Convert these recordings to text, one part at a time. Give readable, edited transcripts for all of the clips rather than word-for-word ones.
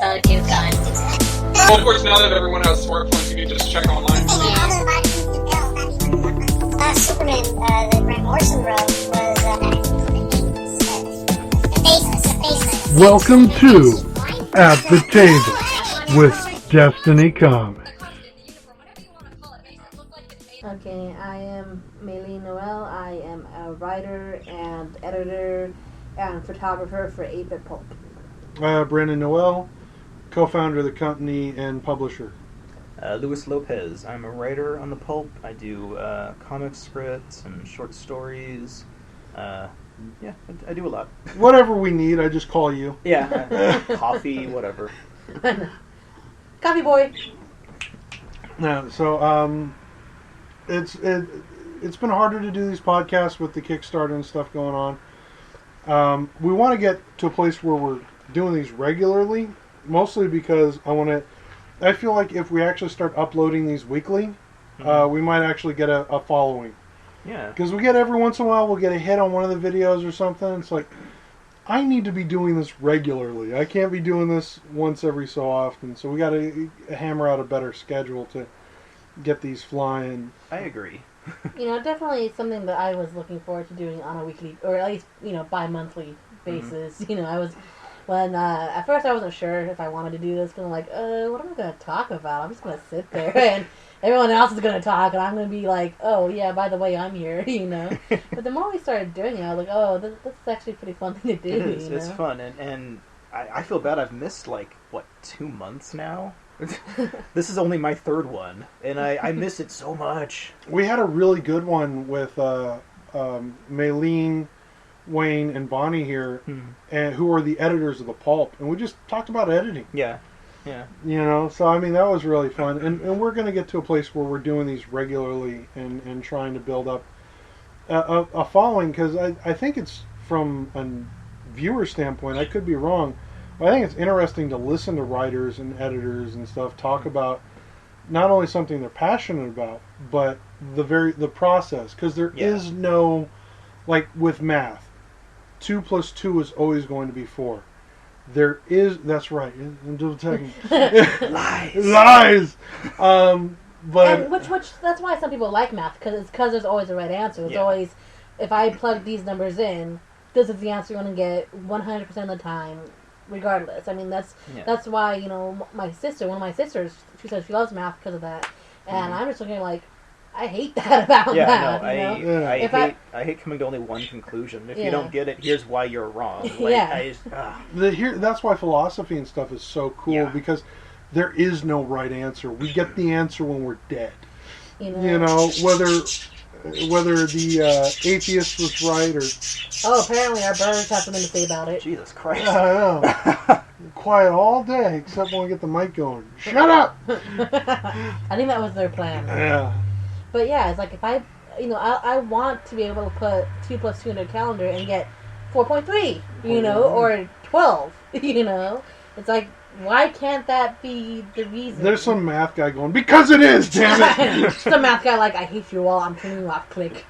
so too kind. Well, of course, now that everyone has smartphones, you can just check online. Superman, the Grant Morrison wrote, was Welcome to At the Table with Destiny Comics. Okay, I am Maylene Noel. I am a writer and editor and photographer for 8-Bit Pulp. Brandon Noel, co-founder of the company and publisher. Luis Lopez. I'm a writer on the Pulp. I do comic scripts and short stories. I do a lot. Whatever we need, I just call you. Yeah, coffee, whatever. Coffee boy. No, so it's been harder to do these podcasts with the Kickstarter and stuff going on. We want to get to a place where we're doing these regularly, mostly because I feel like if we actually start uploading these weekly, we might actually get a following. Yeah. Because we get every once in a while, we'll get a hit on one of the videos or something. It's like, I need to be doing this regularly. I can't be doing this once every so often. So we got to hammer out a better schedule to get these flying. I agree. Definitely something that I was looking forward to doing on a weekly, or at least, bi-monthly basis. When at first I wasn't sure if I wanted to do this, because I'm like, what am I going to talk about? I'm just going to sit there, and everyone else is going to talk, and I'm going to be like, oh, yeah, by the way, I'm here, But the more we started doing it, I was like, oh, this is actually a pretty fun thing to do, It is. It's fun, and I feel bad. I've missed, 2 months now? This is only my third one, and I miss it so much. We had a really good one with Maylene, Wayne, and Bonnie here, and who are the editors of the Pulp, and we just talked about editing. Yeah. So I mean that was really fun, and we're going to get to a place where we're doing these regularly and trying to build up a following, because I think it's from a viewer standpoint, I could be wrong, but I think it's interesting to listen to writers and editors and stuff talk about not only something they're passionate about, but the process, because there is no, like with math, 2 + 2 is always going to be 4. That's right. I'm double checking. Lies. But and which that's why some people like math, because there's always a right answer. There's always, if I plug these numbers in, this is the answer you're going to get 100% of the time, regardless. I mean, that's why one of my sisters, she says she loves math because of that, and I'm just looking like, I hate that about math. I hate coming to only one conclusion. If you don't get it, here's why you're wrong. That's why philosophy and stuff is so cool, because there is no right answer. We get the answer when we're dead. Whether the atheist was right or... Oh, apparently our birds have something to say about it. Jesus Christ. Yeah, I know. Quiet all day, except when we get the mic going. Shut up! I think that was their plan. Yeah. But yeah, it's like if I want to be able to put 2 + 2 in a calendar and get 4.3, or 12, It's like, why can't that be the reason? There's some math guy going, because it is, damn it! Some math guy like, I hate you all, I'm turning you off, click.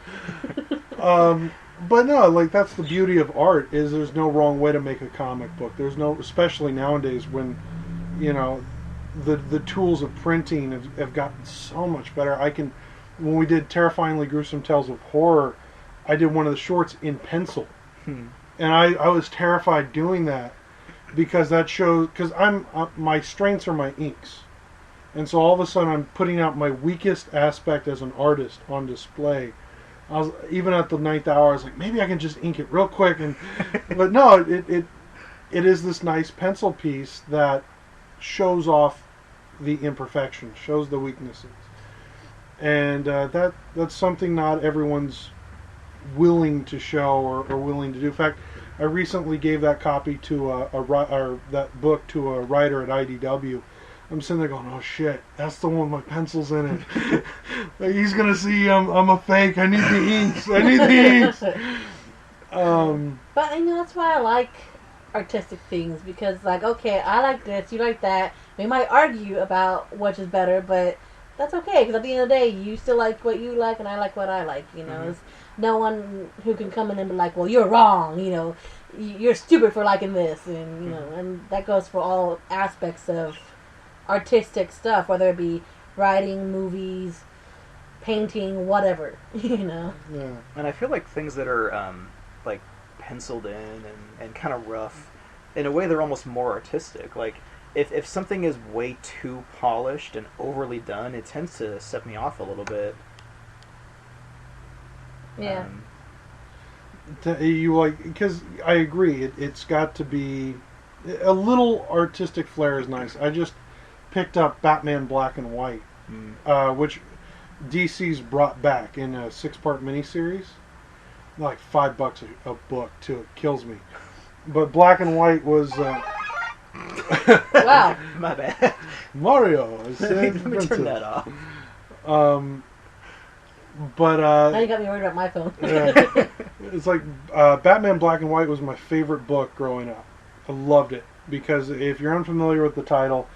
But no, that's the beauty of art, is there's no wrong way to make a comic book. There's no, especially nowadays when, the tools of printing have gotten so much better. When we did Terrifyingly Gruesome Tales of Horror, I did one of the shorts in pencil. And I was terrified doing that, because that shows, because my strengths are my inks. And so all of a sudden I'm putting out my weakest aspect as an artist on display. I was, even at the 9th hour, I was like, maybe I can just ink it real quick. But no, it is this nice pencil piece that shows off the imperfections, shows the weaknesses. And that's something not everyone's willing to show or willing to do. In fact, I recently gave that copy to that book to a writer at IDW. I'm sitting there going, oh shit, that's the one with my pencils in it. He's gonna see I'm a fake. I need the inks. But that's why I like artistic things, because okay, I like this, you like that. We might argue about which is better, but that's okay, because at the end of the day, you still like what you like, and I like what I like. There's no one who can come in and be like, well, you're wrong. you're stupid for liking this, and you know, and that goes for all aspects of artistic stuff, whether it be writing, movies, painting, whatever, you know. Yeah. And I feel like things that are like penciled in and kind of rough, in a way they're almost more artistic. Like if something is way too polished and overly done, it tends to set me off a little bit. Yeah. You like, because I agree, it's got to be a little artistic flair is nice. I just picked up Batman Black and White, which DC's brought back in a 6-part miniseries. Like $5 a book too. It kills me. But Black and White was Wow. My bad. Mario. Let me turn that off. But Now you got me worried about my phone. yeah. It's like Batman Black and White was my favorite book growing up. I loved it because if you're unfamiliar with the title,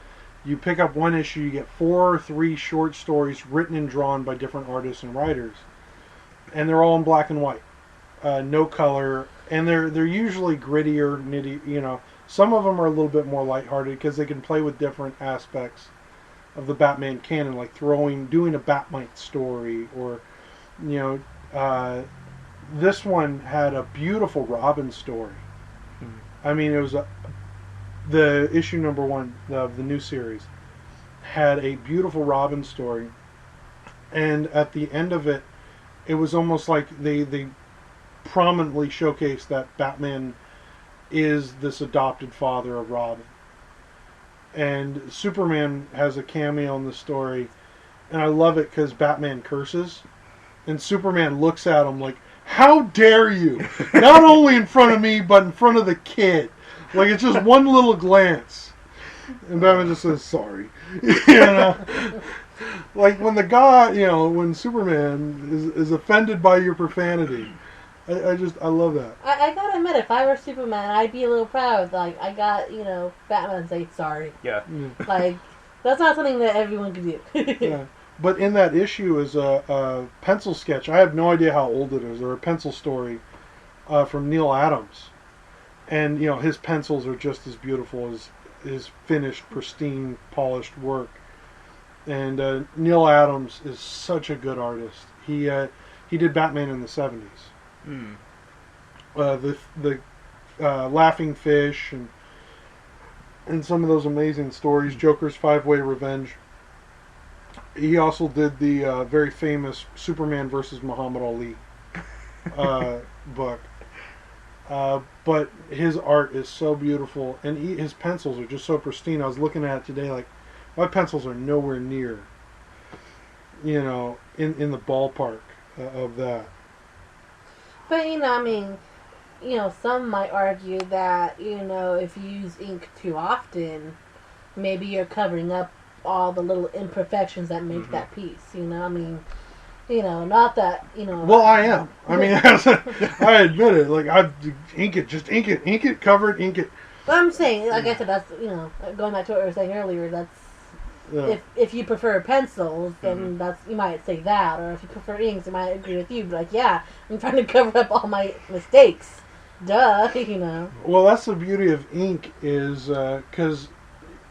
you pick up one issue, you get 4 or 3 short stories written and drawn by different artists and writers, and they're all in black and white, no color, and they're usually grittier, nitty. You know, some of them are a little bit more lighthearted because they can play with different aspects of the Batman canon, like doing a Batmite story, or you know, this one had a beautiful Robin story. I mean, it was the issue number 1 of the new series had a beautiful Robin story, and at the end of it, it was almost like they prominently showcased that Batman is this adopted father of Robin. And Superman has a cameo in the story, and I love it because Batman curses, and Superman looks at him like, "How dare you!" Not only in front of me, but in front of the kid. Like, it's just one little glance, and Batman just says, "Sorry." You know, like when when Superman is offended by your profanity. I love that. I gotta admit, if I were Superman, I'd be a little proud. Like, I got, Batman say sorry. Yeah. Like, that's not something that everyone can do. Yeah. But in that issue is a pencil sketch. I have no idea how old it is, or a pencil story from Neil Adams. And, his pencils are just as beautiful as his finished, pristine, polished work. And Neil Adams is such a good artist. He did Batman in the 70s. The Laughing Fish and some of those amazing stories, Joker's 5-Way Revenge. He also did the very famous Superman versus Muhammad Ali book. But his art is so beautiful, and his pencils are just so pristine. I was looking at it today, like, my pencils are nowhere near, in the ballpark of that. But, some might argue that, if you use ink too often, maybe you're covering up all the little imperfections that make that piece, not that, Well, I am. I mean, I admit it. Like, I ink it, cover it, ink it. But I'm saying, like I said, that's, going back to what we were saying earlier, that's, if you prefer pencils, then you might say that, or if you prefer inks, I might agree with you, but like, yeah, I'm trying to cover up all my mistakes. Duh, Well, that's the beauty of ink is, because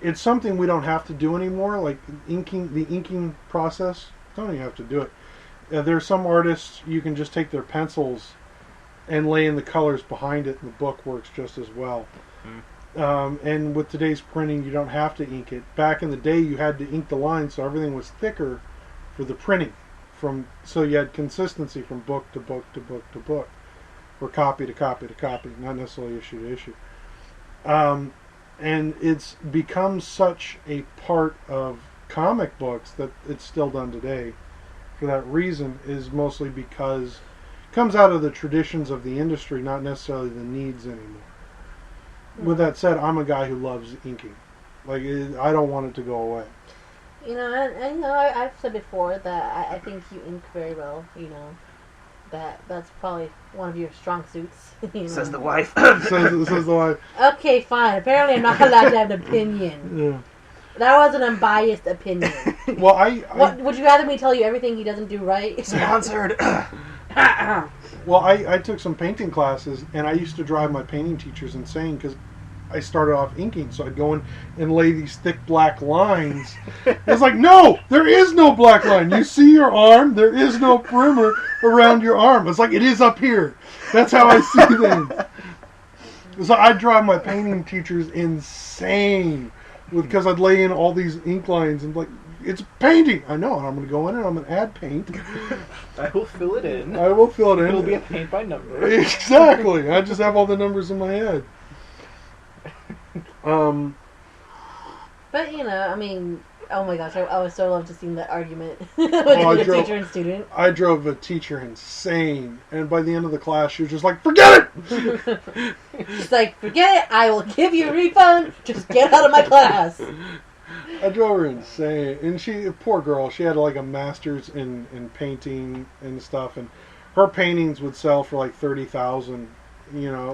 it's something we don't have to do anymore, like the inking process, don't even have to do it. There are some artists, you can just take their pencils and lay in the colors behind it, and the book works just as well. And with today's printing, you don't have to ink it. Back in the day, you had to ink the lines, so everything was thicker for the printing. So you had consistency from book to book to book to book, or copy to copy to copy, not necessarily issue to issue. And it's become such a part of comic books that it's still done today. For that reason, is mostly because it comes out of the traditions of the industry, not necessarily the needs anymore. With that said, I'm a guy who loves inking. Like, I don't want it to go away. I've said before that I think you ink very well. That's probably one of your strong suits. Says the wife. says the wife. Okay, fine. Apparently, I'm not allowed to have an opinion. Yeah. That was an unbiased opinion. Well, What would you rather me tell you everything he doesn't do right? Sponsored. Well, I took some painting classes, and I used to drive my painting teachers insane because I started off inking, so I'd go in and lay these thick black lines. It's like, no, there is no black line. You see your arm, there is no primer around your arm. It's like, it is up here. That's how I see things. So I'd drive my painting teachers insane because I'd lay in all these ink lines and like, it's painting. I know, and I'm going to go in and I'm going to add paint. I will fill it in. I will fill it in. It'll be a paint by number. Exactly. I just have all the numbers in my head. But I mean, oh my gosh, I would so love to see that argument between the teacher and student. I drove a teacher insane, and by the end of the class, she was just like, "Forget it." She's like, "Forget it. I will give you a refund. Just get out of my class." I drove her insane, and she, poor girl, she had like a master's in painting and stuff, and her paintings would sell for like $30,000.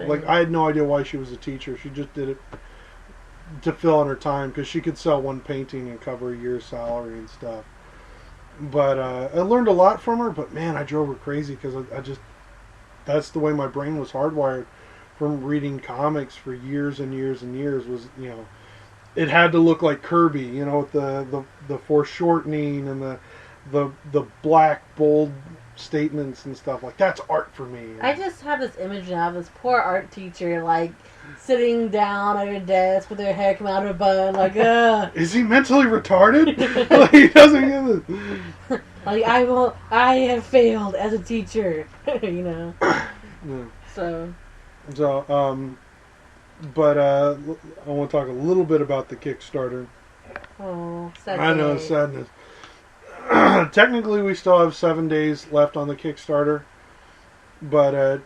Like I had no idea why she was a teacher. She just did it to fill in her time because she could sell one painting and cover a year's salary and stuff. But I learned a lot from her. But man, I drove her crazy because I just, that's the way my brain was hardwired from reading comics for years and years and years. Was it had to look like Kirby, with the foreshortening and the black bold statements and stuff. Like, that's art for me. I just have this image now of this poor art teacher like sitting down at her desk with her hair coming out of her bun, like, is he mentally retarded? Like, he doesn't get it. Like, I have failed as a teacher. Yeah. So but I want to talk a little bit about the Kickstarter. Oh, sad. I know, sadness. Technically, we still have 7 days left on the Kickstarter, but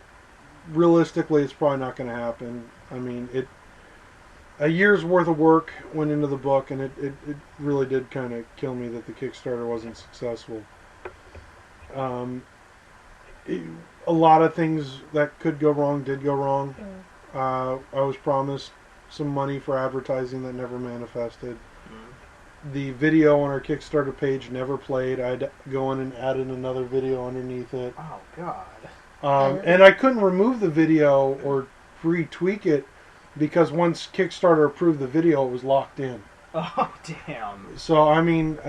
realistically, it's probably not going to happen. I mean, a year's worth of work went into the book, and it really did kind of kill me that the Kickstarter wasn't successful. A lot of things that could go wrong did go wrong. I was promised some money for advertising that never manifested. The video on our Kickstarter page never played. I'd go in and add in another video underneath it. Oh, God. And I couldn't remove the video or retweak it because once Kickstarter approved the video, it was locked in. Oh, damn. So, I mean,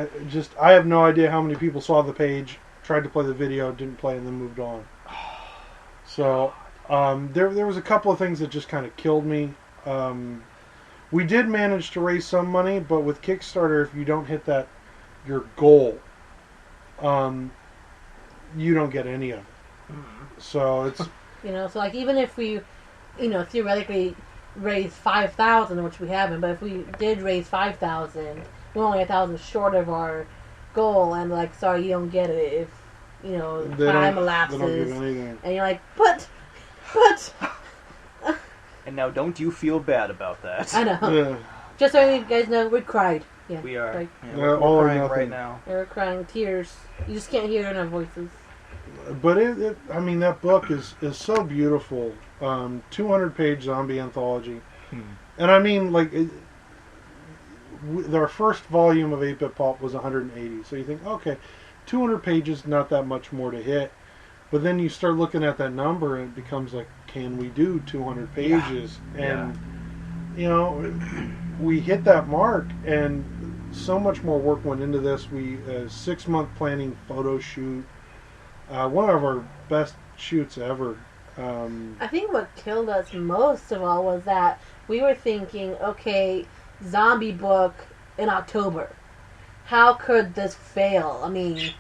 I have no idea how many people saw the page, tried to play the video, didn't play, and then moved on. So, there was a couple of things that just kind of killed me. We did manage to raise some money, but with Kickstarter, if you don't hit your goal, you don't get any of it. So it's so like even if we, theoretically raise 5,000, which we haven't, but if we did raise 5,000, we're only 1,000 short of our goal, and like, sorry, you don't get it if time elapses, they don't give anything. and you're like, but. And now, don't you feel bad about that? I know. Yeah. Just so you guys know, we cried. Yeah, We are. Like, We're all or crying nothing. right now. we're crying tears. You just can't hear it in our voices. But I mean, that book is so beautiful. 200-page zombie anthology. And I mean, like, our first volume of 8-Bit Pulp was 180. So you think, okay, 200 pages, not that much more to hit. But then you start looking at that number and it becomes like, can we do 200 pages? Yeah. And, we hit that mark and so much more work went into this. We 6-month planning photo shoot. One of our best shoots ever. I think what killed us most of all was that we were thinking, okay, zombie book in October. How could this fail? I mean,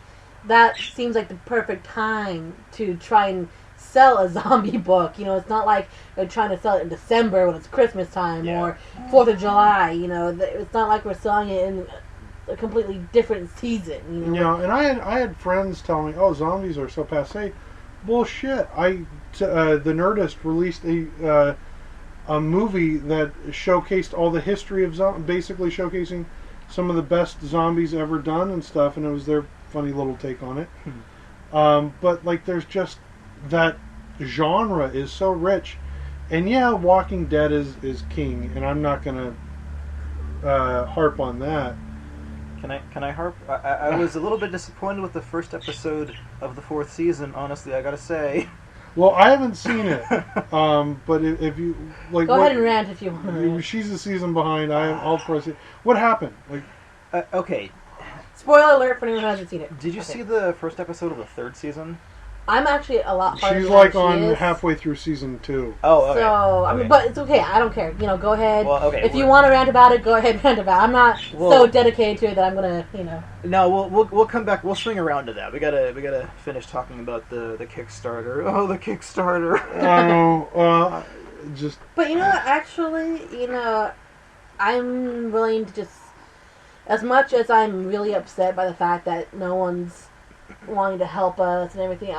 that seems like the perfect time to try and sell a zombie book. It's not like they're trying to sell it in December when it's Christmas time or 4th of July. It's not like we're selling it in a completely different season. And I had friends tell me, "Oh, zombies are so passé." Bullshit. The Nerdist released a movie that showcased all the history of zombies, basically showcasing some of the best zombies ever done and stuff, and it was their funny little take on it. But like, there's just that genre is so rich, and Walking Dead is king, and I'm not gonna harp on that. Can I harp? I was a little bit disappointed with the first episode of the 4th season. Honestly, I gotta say. Well, I haven't seen it, but if you like, Go ahead and rant if you want to rant. She's a season behind. I'll press it. What happened? Like, Okay, Spoiler alert for anyone who hasn't seen it. did you Okay. see the first episode of the 3rd season? I'm actually a lot farther she's than like she on is. halfway through season 2. Oh, okay. So, I Okay. mean, but it's okay. I don't care. Go ahead. Well, okay, if you we're- want to rant about it, go ahead and rant about it. I'm not so Well- dedicated to it that I'm gonna, No, we'll come back. We'll swing around to that. We gotta finish talking about the Kickstarter. Oh, the Kickstarter. I know. Just But actually, I'm willing to just, as much as I'm really upset by the fact that no one's wanting to help us and everything,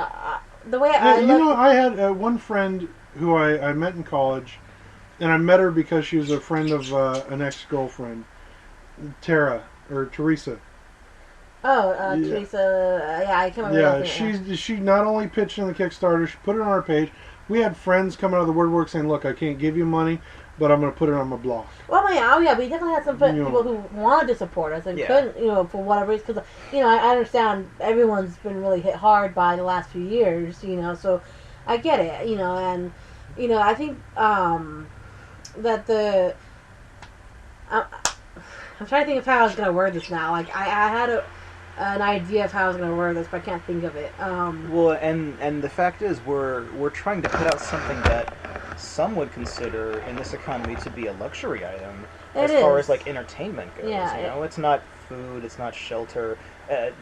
the way I look, I had one friend who I met in college, and I met her because she was a friend of an ex-girlfriend, Teresa. yeah. Teresa, I can't remember. Yeah, she not only pitched in the Kickstarter, she put it on our page. We had friends coming out of the woodwork saying, "Look, I can't give you money, but I'm going to put it on my blog." Well, we definitely had some people who wanted to support us and Yeah. couldn't, for whatever reason. Because, I understand everyone's been really hit hard by the last few years, so I get it, and, I think that I'm trying to think of how I was going to word this now. Like, I had an idea of how I was going to word this, but I can't think of it. Well, and the fact is, we're trying to put out something that some would consider in this economy to be a luxury item, as far as like entertainment goes. Yeah, it's not food, it's not shelter.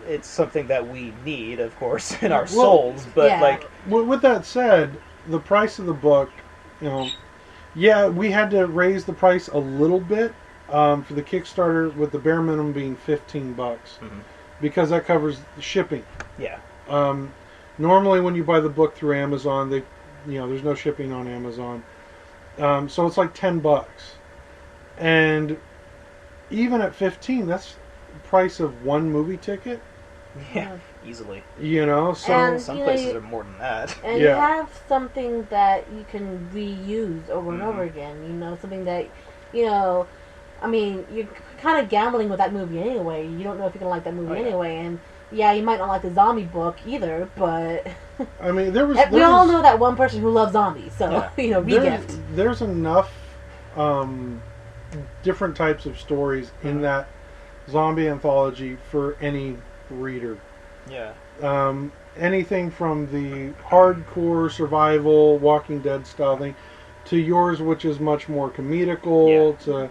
It's something that we need, of course, in our souls. But yeah. With that said, the price of the book, we had to raise the price a little bit for the Kickstarter, with the bare minimum being $15, because that covers the shipping. Yeah. Normally, when you buy the book through Amazon, there's no shipping on Amazon, so it's like $10, and even at $15, that's the price of one movie ticket. Yeah, easily. So And, Some places are more than that. And you have something that you can reuse over and over again. Something that, I mean, you're kind of gambling with that movie anyway. You don't know if you're going to like that movie anyway. And, yeah, you might not like the zombie book either, but... I mean, we all know that one person who loves zombies, so, re-gift. There's enough different types of stories in that zombie anthology for any reader. Yeah. Anything from the hardcore survival Walking Dead style thing to yours, which is much more comedical.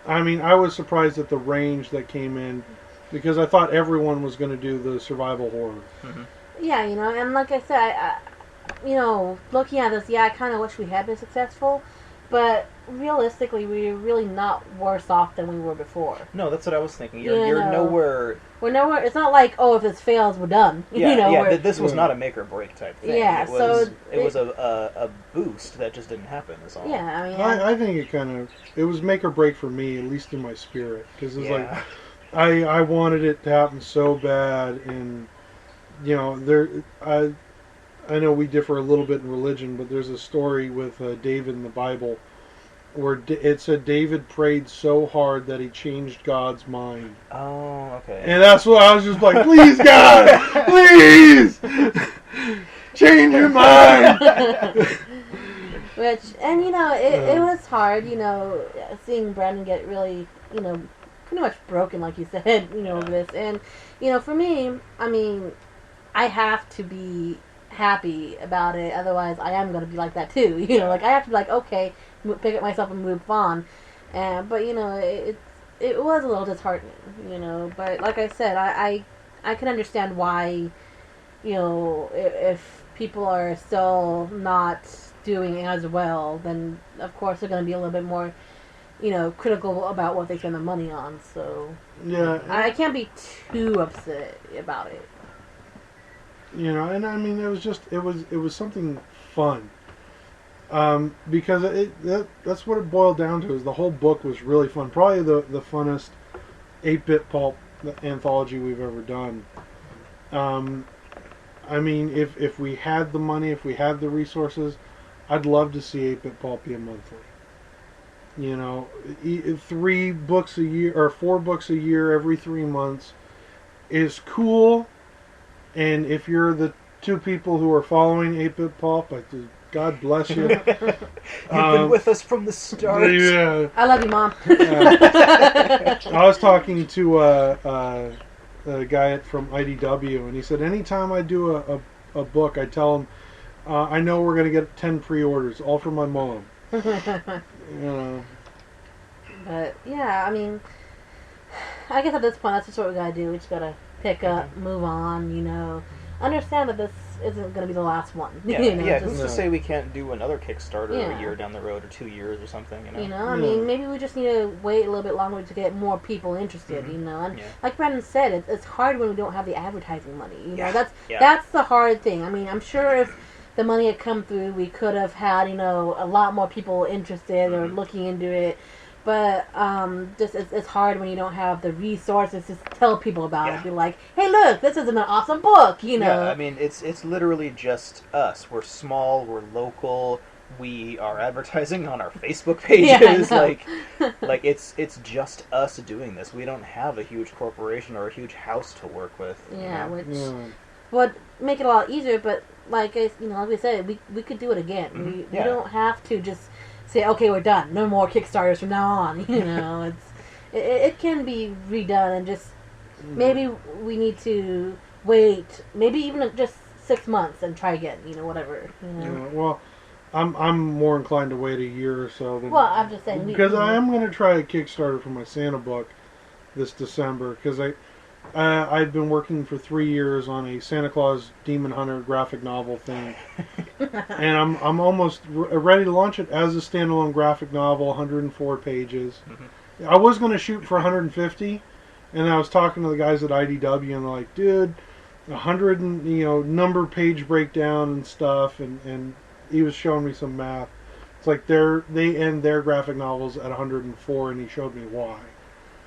I mean, I was surprised at the range that came in, because I thought everyone was going to do the survival horror. Yeah, and like I said, looking at this, I kind of wish we had been successful, but realistically, we're really not worse off than we were before. No, that's what I was thinking. You're nowhere... We're nowhere... It's not like, if this fails, we're done. This was not a make or break type thing. Yeah, it was a boost that just didn't happen, is all. Yeah, I mean... I think it was make or break for me, at least in my spirit, because it's like... I wanted it to happen so bad, and I know we differ a little bit in religion, but there's a story with David in the Bible where it said David prayed so hard that he changed God's mind. Oh, okay. And that's what I was just like, please, God, please, change your mind. Which, and it was hard, seeing Brandon get really, pretty much broken, like you said, over this. And, for me, I mean, I have to be happy about it, otherwise I am going to be like that too. Like, I have to be like, okay, pick up myself and move on. But, it was a little disheartening, but like I said, I can understand why, if people are still not doing as well, then of course they're going to be a little bit more critical about what they spend their money on. So yeah, I can't be too upset about it. And I mean, it was something fun, because that's what it boiled down to. Is the whole book was really fun. Probably the funnest 8-bit pulp anthology we've ever done. I mean, if we had the money, if we had the resources, I'd love to see 8-bit pulp be a monthly. You know, 3 books a year or 4 books a year every 3 months is cool. And if you're the 2 people who are following 8-Bit Pulp, God bless you. You've been with us from the start. Yeah. I love you, Mom. I was talking to a guy from IDW, and he said anytime I do a book, I tell him I know we're going to get 10 pre-orders, all for my mom. You know. But yeah, I mean, I guess at this point, that's just what we gotta do. We just gotta pick up, move on. You know, understand that this isn't gonna be the last one. Yeah, you know, yeah. just, Who's to say we can't do another Kickstarter Yeah. a year down the road, or 2 years, or something? You know. I mean, maybe we just need to wait a little bit longer to get more people interested. You know, and like Brandon said, it's hard when we don't have the advertising money. You know, that's the hard thing. I mean, I'm sure if the money had come through, we could have had a lot more people interested or looking into it. But just it's hard when you don't have the resources to tell people about it. Be like, hey, look, this is an awesome book. You know. Yeah, I mean, it's literally just us. We're small. We're local. We are advertising on our Facebook pages. like it's just us doing this. We don't have a huge corporation or a huge house to work with. Yeah, which would make it a lot easier. But like we said, we could do it again. We don't have to just say, okay, we're done. No more Kickstarters from now on. You know, it can be redone, and just maybe we need to wait, maybe even just 6 months and try again. You know, whatever. You know? Yeah, well, I'm more inclined to wait a year or so than. Well, I'm just saying because I am going to try a Kickstarter for my Santa book this December, because I've been working for 3 years on a Santa Claus Demon Hunter graphic novel thing, and I'm almost ready to launch it as a standalone graphic novel, 104 pages. I was going to shoot for 150, and I was talking to the guys at IDW, and they're like, dude, 100 and number page breakdown and stuff, and he was showing me some math. It's like they end their graphic novels at 104, and he showed me why.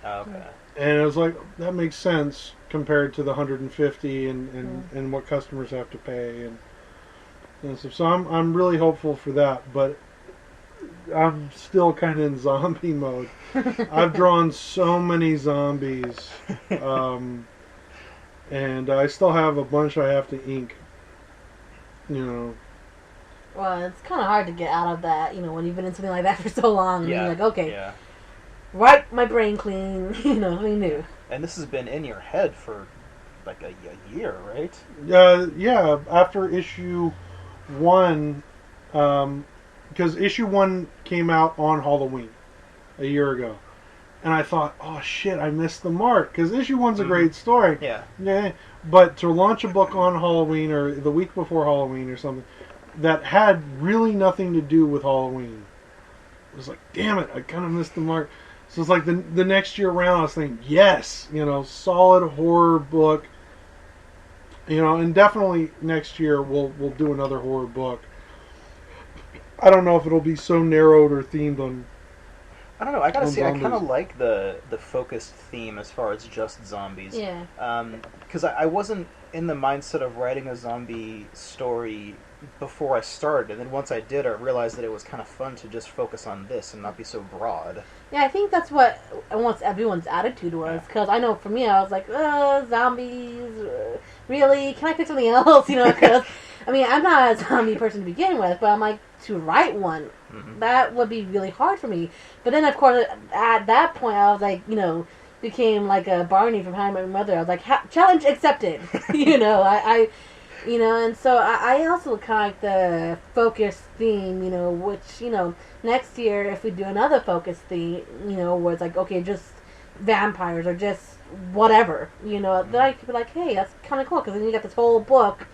Okay. And it was like, that makes sense compared to the 150 and what customers have to pay and stuff. So I'm really hopeful for that, but I'm still kind of in zombie mode. I've drawn so many zombies, and I still have a bunch I have to ink. Well, it's kind of hard to get out of that, when you've been in something like that for so long. Yeah. And you're like, okay. Yeah. Wipe my brain clean, something new. And this has been in your head for like a year, right? Yeah, after issue 1, because issue 1 came out on Halloween a year ago. And I thought, oh shit, I missed the mark, because issue 1's a great story. Yeah. But to launch a book on Halloween or the week before Halloween or something that had really nothing to do with Halloween, it was like, damn it, I kind of missed the mark. So it's like the next year around, I was thinking, yes, solid horror book. And definitely next year we'll do another horror book. I don't know if it'll be so narrowed or themed on. I don't know. I gotta say, I zombies. kind of like the focused theme as far as just zombies. Yeah. Because I wasn't in the mindset of writing a zombie story before I started, and then once I did, I realized that it was kind of fun to just focus on this and not be so broad. Yeah, I think that's what almost everyone's attitude was. Because I know for me, I was like, zombies, really? Can I pick something else? Because, I mean, I'm not a zombie person to begin with, but I'm like, to write one, that would be really hard for me. But then, of course, at that point, I was like, became like a Barney from How I Met Your Mother. I was like, challenge accepted. And so I also kind of like the focus theme, which, next year if we do another focus theme, where it's like, okay, just vampires or just whatever, then I could be like, hey, that's kind of cool, because then you got this whole book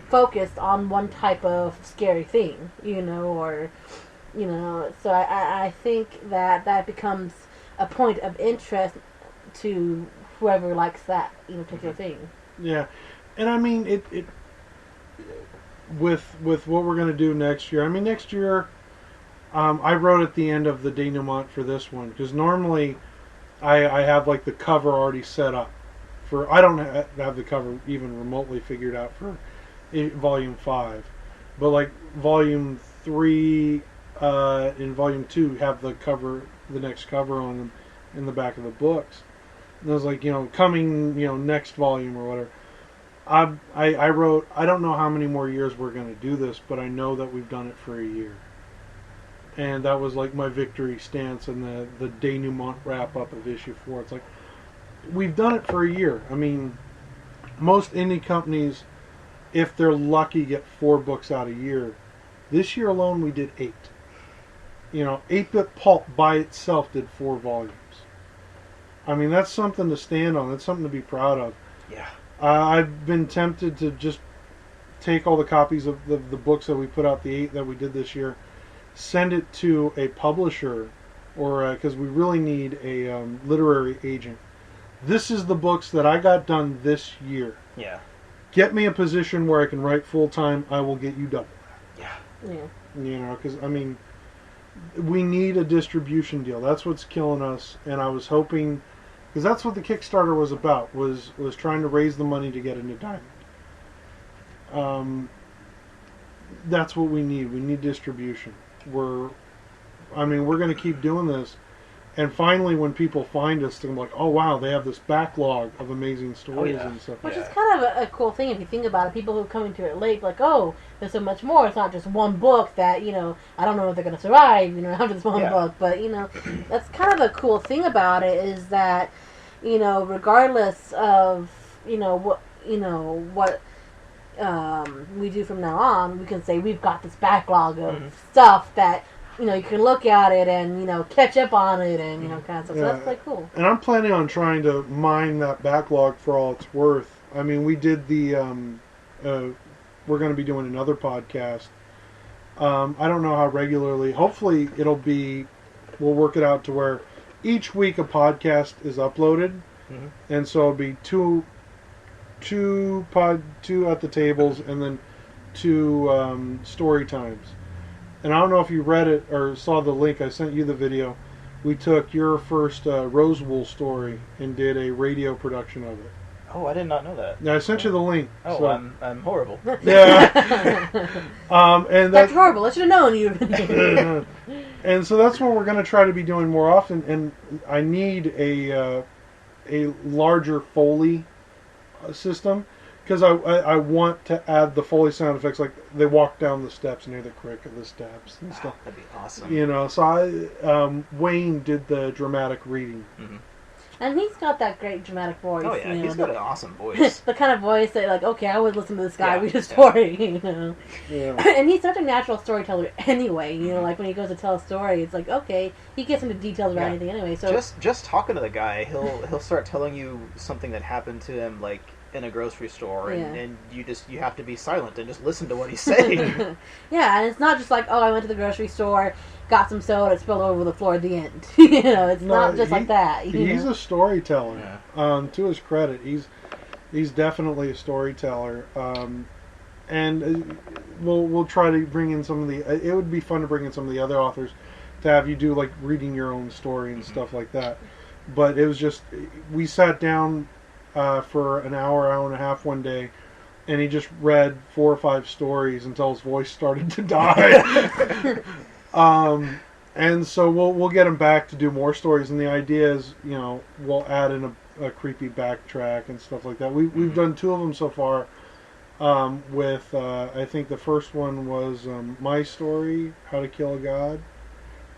focused on one type of scary thing, so I think that becomes a point of interest to whoever likes that, particular thing. Yeah, and I mean, it with what we're going to do next year. I mean, next year, I wrote at the end of the denouement for this one, because normally I have like the cover already set up for. I don't have the cover even remotely figured out for volume 5, but like volume 3 and volume 2 have the cover the next cover on them in the back of the books. And I was like, coming, next volume or whatever. I wrote, I don't know how many more years we're going to do this, but I know that we've done it for a year. And that was like my victory stance in the denouement wrap-up of issue 4. It's like, we've done it for a year. I mean, most indie companies, if they're lucky, get 4 books out a year. This year alone, we did 8. 8-Bit Pulp by itself did 4 volumes. I mean, that's something to stand on. That's something to be proud of. Yeah. I've been tempted to just take all the copies of the books that we put out, the 8 that we did this year, send it to a publisher, or because we really need a literary agent. This is the books that I got done this year. Yeah. Get me a position where I can write full time. I will get you double that. Yeah. Because I mean, we need a distribution deal. That's what's killing us. And I was hoping, because that's what the Kickstarter was about, was trying to raise the money to get into Diamond. That's what we need. We need distribution. We're going to keep doing this. And finally, when people find us, they're like, oh, wow, they have this backlog of amazing stories and stuff. Which is kind of a cool thing if you think about it. People who come into it late, like, oh, there's so much more. It's not just one book that, I don't know if they're going to survive, after this one book. But, that's kind of a cool thing about it is that, regardless of, what we do from now on, we can say we've got this backlog of stuff that, you can look at it and, catch up on it and, kind of stuff. So that's quite cool. And I'm planning on trying to mine that backlog for all it's worth. I mean, we did the, we're going to be doing another podcast. I don't know how regularly. Hopefully we'll work it out to where each week a podcast is uploaded. Mm-hmm. And so it'll be two at the tables and then 2 story times. And I don't know if you read it or saw the link. I sent you the video. We took your first Rosewool story and did a radio production of it. Oh, I did not know that. Yeah, I sent you the link. Oh, so. I'm horrible. Yeah. And that's horrible. I should have known you. And so that's what we're going to try to be doing more often. And I need a larger Foley system. Because I want to add the Foley sound effects, like they walk down the steps and hear the crick of the steps and stuff. That'd be awesome. So Wayne did the dramatic reading. Mm-hmm. And he's got that great dramatic voice. Oh yeah, he's got an awesome voice. The kind of voice that, like, okay, I would listen to this guy read a story, Yeah. And he's such a natural storyteller anyway. Like when he goes to tell a story, it's like, okay, he gets into details about anything anyway. So just talking to the guy, he'll start telling you something that happened to him, like in a grocery store, and you have to be silent and just listen to what he's saying. Yeah, and it's not just like, oh, I went to the grocery store, got some soda, it spilled over the floor at the end. It's not just like that. He's a storyteller. Yeah. To his credit, he's definitely a storyteller. And we'll try to bring in some of the. It would be fun to bring in some of the other authors to have you do like reading your own story and stuff like that. But it was just we sat down for an hour and a half one day, and he just read 4 or 5 stories until his voice started to die. And so we'll get him back to do more stories, and the idea is, we'll add in a creepy backtrack and stuff like that. We've done 2 of them so far. With I think the first one was My Story, How to Kill a God,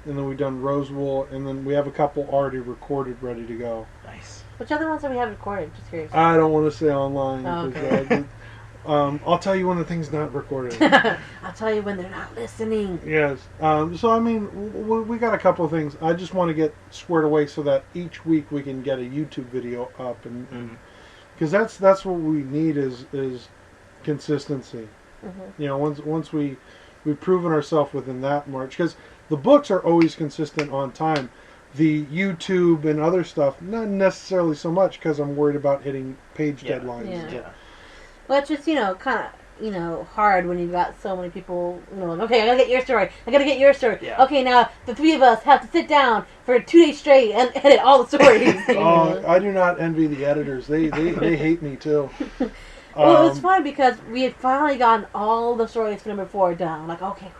and then we've done Rosewool, and then we have a couple already recorded, ready to go. Nice. Which other ones have we have recorded? Just curious. I don't want to say online. Oh, because, okay. I'll tell you when the thing's not recorded. I'll tell you when they're not listening. Yes. So, I mean, we got a couple of things. I just want to get squared away so that each week we can get a YouTube video up. And because that's what we need is consistency. Mm-hmm. Once we've proven ourselves within that march. Because the books are always consistent on time. The YouTube and other stuff, not necessarily so much because I'm worried about hitting page deadlines. Yeah. Well, it's just, kind of, hard when you've got so many people, like, okay, I gotta get your story. Yeah. Okay, now the 3 of us have to sit down for 2 days straight and edit all the stories. I do not envy the editors. They hate me too. Well, it's funny because we had finally gotten all the stories for number 4 done. Like, okay,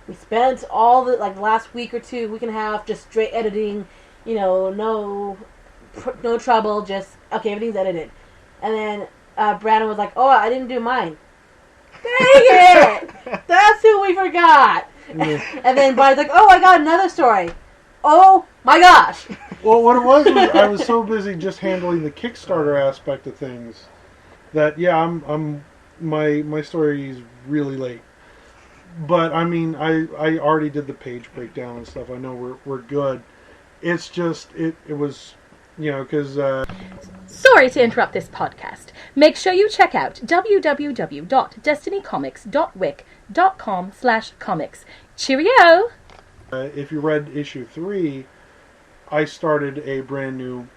We spent all the last week or two, week and a half, just straight editing. No trouble. Just okay, everything's edited. And then Brandon was like, "Oh, I didn't do mine." Dang it! That's who we forgot. Yeah. And then Brian's like, "Oh, I got another story. Oh my gosh!" Well, what it was I was so busy just handling the Kickstarter aspect of things that my story is really late. But I mean, I already did the page breakdown and stuff. I know we're good. It's just it was, because Sorry to interrupt this podcast. Make sure you check out www.destinycomics.wik.com/comics. Cheerio! if you read issue 3, I started a brand new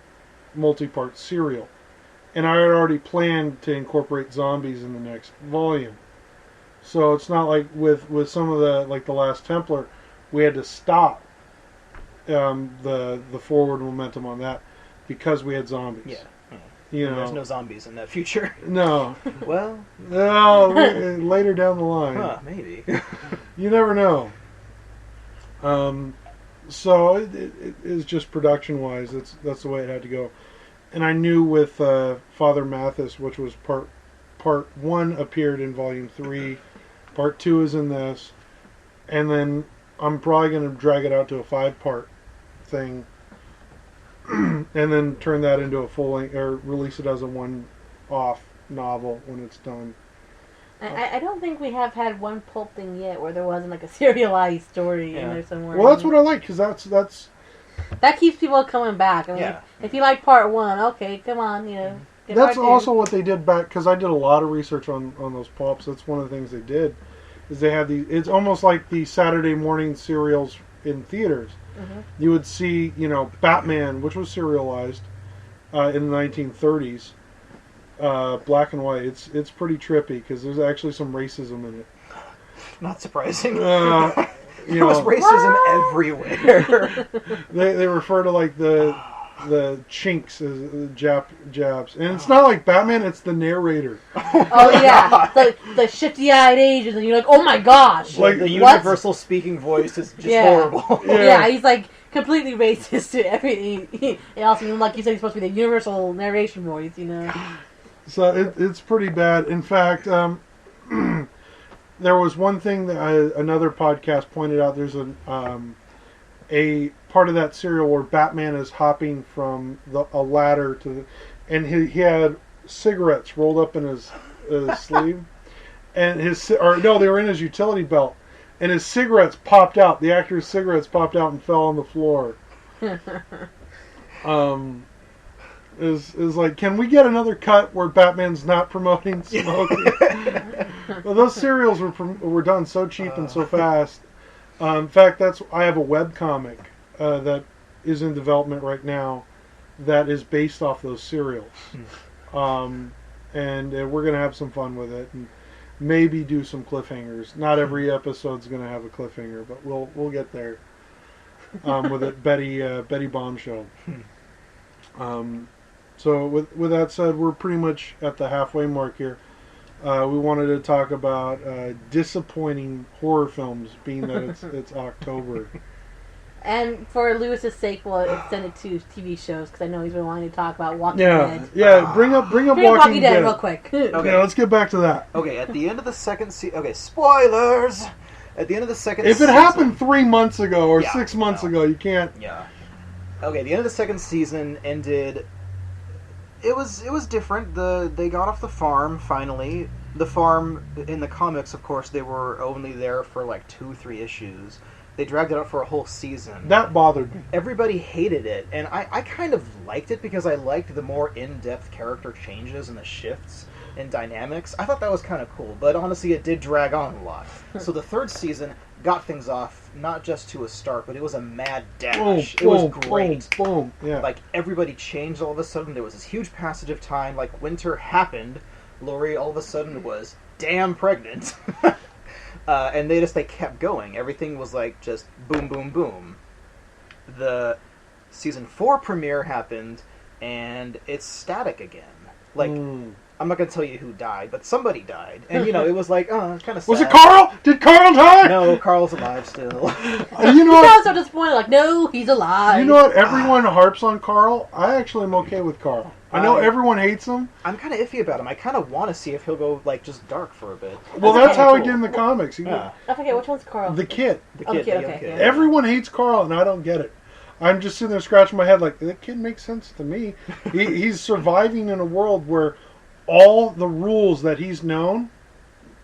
multi-part serial, and I had already planned to incorporate zombies in the next volume. So it's not like with some of the the Last Templar, we had to stop the forward momentum on that because we had zombies. Yeah. There's no zombies in the future. No. Well, No, later down the line. Maybe. You never know. So it is just production-wise. That's the way it had to go. And I knew with Father Mathis, which was part 1 appeared in volume 3, part 2 is in this, and then I'm probably going to drag it out to a 5-part thing, and then turn that into a full length, or release it as a one-off novel when it's done. I don't think we have had one pulp thing yet where there wasn't a serialized story in there somewhere. Well, that's what I like, because that's that keeps people coming back. I mean, if you like part 1, okay, come on, get that's part 2. also what they did back, because I did a lot of research on those pulps. That's one of the things they did, is they had these. It's almost like the Saturday morning serials in theaters. Mm-hmm. You would see, Batman, which was serialized in the 1930s, black and white. It's pretty trippy because there's actually some racism in it. Not surprising. There was racism everywhere. They refer to the chinks as jabs, and it's not like Batman. It's the narrator. Oh yeah, the shifty-eyed Asians, and you're like, oh my gosh! The universal speaking voice is just horrible. Yeah, he's completely racist to everything. And also, like you said, he's supposed to be the universal narration voice. So it's pretty bad. In fact, there was one thing that another podcast pointed out. There's a part of that serial where Batman is hopping from a ladder and he had cigarettes rolled up in his sleeve, and they were in his utility belt, and his cigarettes popped out. The actor's cigarettes popped out and fell on the floor. Is like, can we get another cut where Batman's not promoting smoking? Well, those serials were done so cheap and so fast. In fact, I have a webcomic that is in development right now that is based off those serials. And we're going to have some fun with it and maybe do some cliffhangers. Not every episode's going to have a cliffhanger, but we'll get there with it. Betty Bombshell. So with that said, we're pretty much at the halfway mark here. We wanted to talk about disappointing horror films, being that it's October. And for Lewis's sake, we'll extend it to TV shows, because I know he's been wanting to talk about Walking Dead. Yeah, bring up Walking Dead real quick. Okay, let's get back to that. Okay, at the end of the second season... Okay, spoilers! At the end of the second If season... it happened 3 months ago or 6 months ago, you can't... Yeah. Okay, the end of the second season ended... It was different. They got off the farm, finally. The farm, in the comics, of course, they were only there for 2-3 issues. They dragged it out for a whole season. That bothered me. Everybody hated it, and I kind of liked it because I liked the more in-depth character changes and the shifts in dynamics. I thought that was kind of cool, but honestly, it did drag on a lot. So the third season got things off, not just to a start, but it was a mad dash. It was great. Boom. Yeah. Everybody changed all of a sudden. There was this huge passage of time. Winter happened. Lori all of a sudden was damn pregnant. And they kept going. Everything was just boom, boom, boom. The season 4 premiere happened, and it's static again. Like, I'm not gonna tell you who died, but somebody died, and it was like, oh, it's kind of sad. Was it Carl? Did Carl die? No, Carl's alive still. You know I what? was so disappointed. Like, no, he's alive. You know what? Everyone harps on Carl. I actually am okay with Carl. I know everyone hates him. I'm kind of iffy about him. I kind of want to see if he'll go like just dark for a bit. Well, that's how he cool. did in the comics. Yeah. I forget which one's Carl. The kid. The Oh, kid, the kid, the young okay, kid. yeah. Everyone hates Carl, and I don't get it. I'm just sitting there scratching my head like, that kid makes sense to me. He's surviving in a world where all the rules that he's known,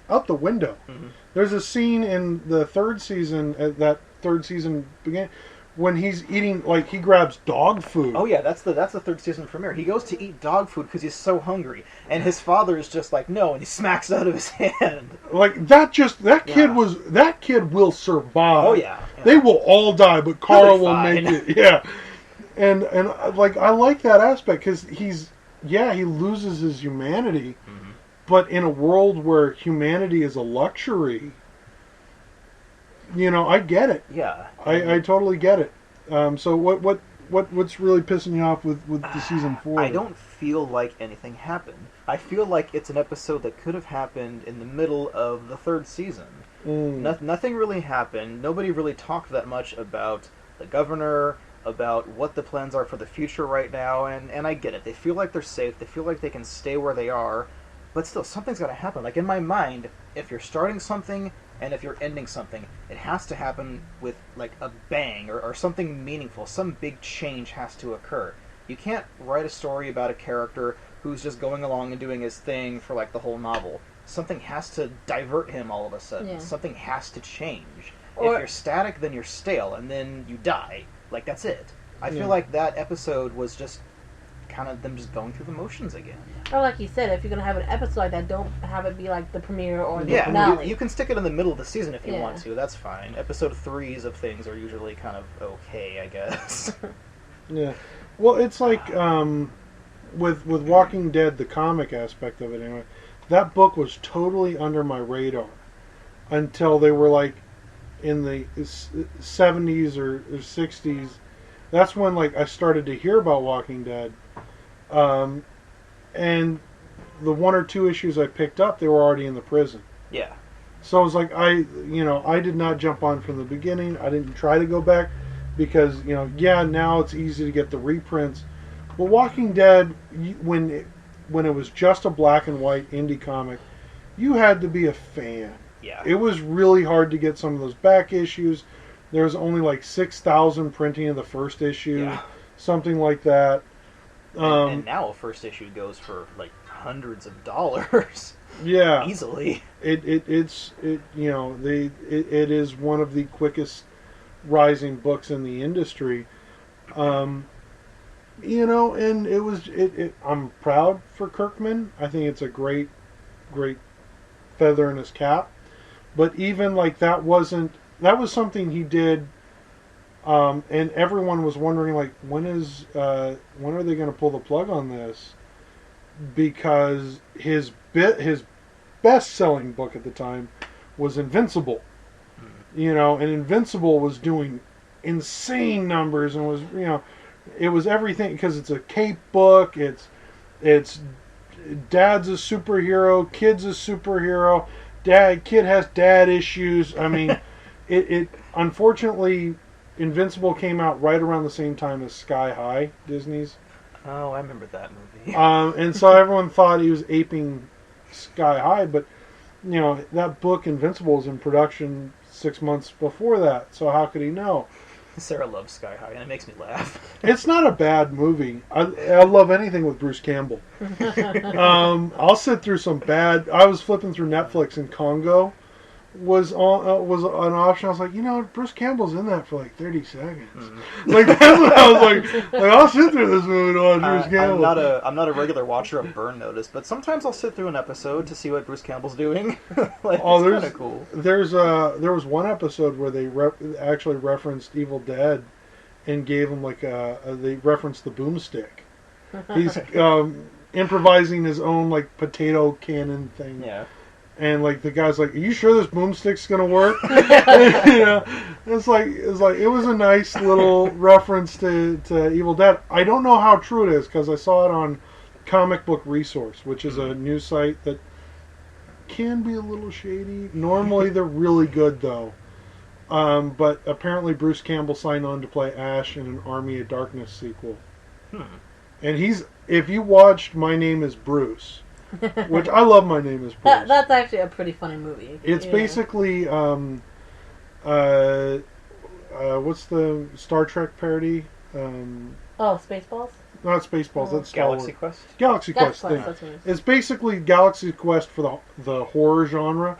out the window. Mm-hmm. There's a scene in the third season, that third season began, when he's eating, like, he grabs dog food. Oh yeah, that's the third season premiere. He goes to eat dog food because he's so hungry, and his father is just like, no, and he smacks it out of his hand. Like, that kid will survive. Oh yeah. They will all die, but Carl will fine. make it. Yeah. And like, I like that aspect because he loses his humanity, but in a world where humanity is a luxury, I get it. Yeah. I totally get it. So what's really pissing you off with the season 4? I don't feel like anything happened. I feel like it's an episode that could have happened in the middle of the third season. Nothing really happened. Nobody really talked that much about the governor, about what the plans are for the future right now, and I get it. They feel like they're safe. They feel like they can stay where they are, but still, something's got to happen. Like, in my mind, if you're starting something and if you're ending something, it has to happen with, like, a bang or something meaningful. Some big change has to occur. You can't write a story about a character who's just going along and doing his thing for, like, the whole novel. Something has to divert him all of a sudden. Yeah. Something has to change. Or- If you're static, then you're stale, and then you die. Like, that's it. I feel like that episode was just kind of them just going through the motions again. Or like you said, if you're going to have an episode like that, don't have it be like the premiere or the Yeah, finale. you can stick it in the middle of the season if you Yeah. want to. That's fine. Episode 3s of things are usually kind of okay, I guess. Yeah. Well, it's like with Walking Dead, the comic aspect of it anyway. That book was totally under my radar until they were like in the 70s or 60s. That's when like I started to hear about Walking Dead. And the 1 or 2 issues I picked up, they were already in the prison. Yeah. So I was like, I did not jump on from the beginning. I didn't try to go back because, now it's easy to get the reprints. But Walking Dead, when it was just a black and white indie comic, you had to be a fan. Yeah. It was really hard to get some of those back issues. There was only like 6,000 printing of the first issue, something like that. And now a first issue goes for like hundreds of dollars. Yeah, Easily. It is one of the quickest rising books in the industry. And it was I'm proud for Kirkman. I think it's a great feather in his cap. But even like that was something he did, and everyone was wondering like when are they going to pull the plug on this? Because his best-selling book at the time was Invincible. And Invincible was doing insane numbers and was it was everything because it's a cape book. It's dad's a superhero, kid's a superhero. Kid has dad issues. I mean, it unfortunately, Invincible came out right around the same time as Sky High, Disney's. Oh, I remember that movie. And so everyone thought he was aping Sky High, but that book Invincible was in production 6 months before that. So how could he know? Sarah loves Sky High, and it makes me laugh. It's not a bad movie. I love anything with Bruce Campbell. I'll sit through some bad. I was flipping through Netflix and Congo was an option. I was like, Bruce Campbell's in that for like 30 seconds. Like that's what I was like I'll sit through this movie to watch Bruce Campbell. I'm not a regular watcher of Burn Notice, but sometimes I'll sit through an episode to see what Bruce Campbell's doing. It's kind of cool. There was one episode where they actually referenced Evil Dead and gave him like they referenced the boomstick. He's improvising his own like potato cannon thing. Yeah. And like the guy's like, "Are you sure this boomstick's gonna work?" It's like it was a nice little reference to Evil Dead. I don't know how true it is because I saw it on Comic Book Resource, which is a news site that can be a little shady. Normally they're really good though. But apparently Bruce Campbell signed on to play Ash in an Army of Darkness sequel. And if you watched My Name is Bruce, which I love My Name is Bruce. That's actually a pretty funny movie. It's basically, what's the Star Trek parody? Spaceballs? Not Spaceballs, that's Star Galaxy Wars. Quest? Galaxy Quest thing. That's what it is. It's basically Galaxy Quest for the horror genre.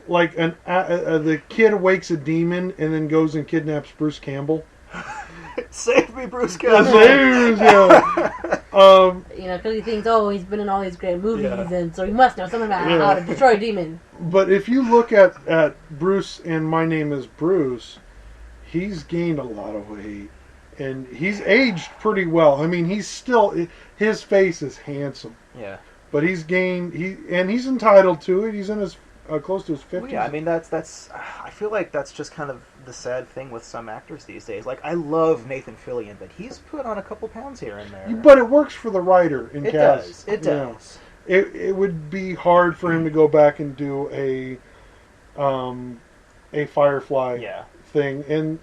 Like the kid awakes a demon and then goes and kidnaps Bruce Campbell. Save me, Bruce Campbell! Because he thinks, he's been in all these great movies, Yeah. and so he must know something about how to destroy a demon. But if you look at Bruce and My Name is Bruce, he's gained a lot of weight. And he's aged pretty well. I mean, his face is handsome. Yeah. But he's entitled to it. He's in his close to his 50s. Well, yeah, I mean, that's. I feel like that's just kind of the sad thing with some actors these days. Like, I love Nathan Fillion, but he's put on a couple pounds here and there. But it works for the writer in cast. It does. It would be hard for him to go back and do a Firefly thing, and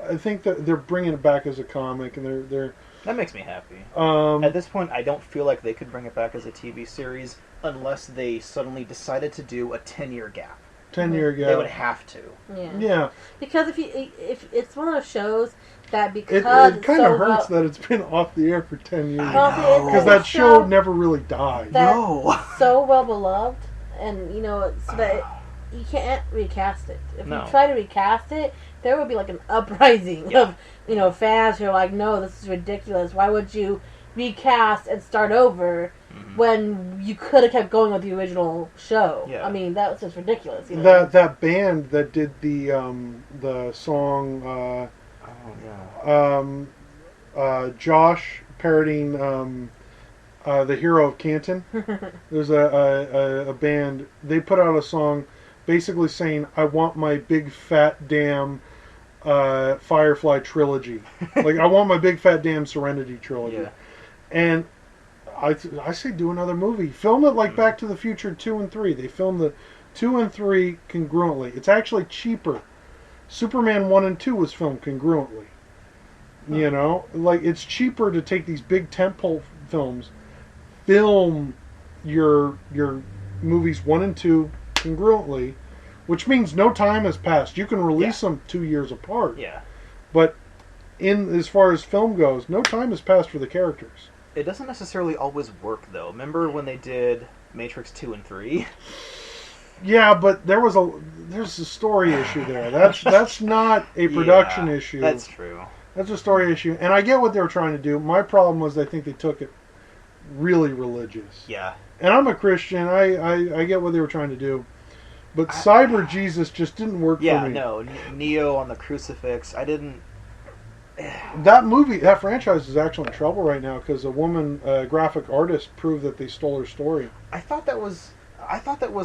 I think that they're bringing it back as a comic, and they're That makes me happy. Um, At this point, I don't feel like they could bring it back as a TV series unless they suddenly decided to do a 10-year gap. 10-year gap. They would have to. Yeah. Because if it's one of those shows that It because kind of hurts that it's been off the air for 10 years. Well, Because that show never really died. That's so well beloved, and so that you can't recast it. If you try to recast it, there would be like an uprising of fans who are like, no, this is ridiculous. Why would you recast and start over when you could have kept going with the original show? I mean, that was just ridiculous. That band that did the song Josh parodying The Hero of Canton. There's a band, they put out a song basically saying, I want my big fat damn Firefly trilogy. Like, I want my big fat damn Serenity trilogy. And I say do another movie. Film it like Back to the Future 2 and 3. They filmed the 2 and 3 congruently. It's actually cheaper. Superman 1 and 2 was filmed congruently. Like, it's cheaper to take these big tentpole films, film your movies 1 and 2 congruently, which means no time has passed. You can release them 2 years apart. But as far as film goes, no time has passed for the characters. It doesn't necessarily always work, though. Remember when they did Matrix 2 and 3? Yeah, but there's a story issue there. That's not a production issue. That's true. That's a story issue. And I get what they were trying to do. My problem was I think they took it really religious. Yeah. And I'm a Christian. I get what they were trying to do. But Cyber Jesus just didn't work for me. Yeah, no. Neo on the crucifix. I didn't... That franchise is actually in trouble right now because a woman, graphic artist, proved that they stole her story. I thought that was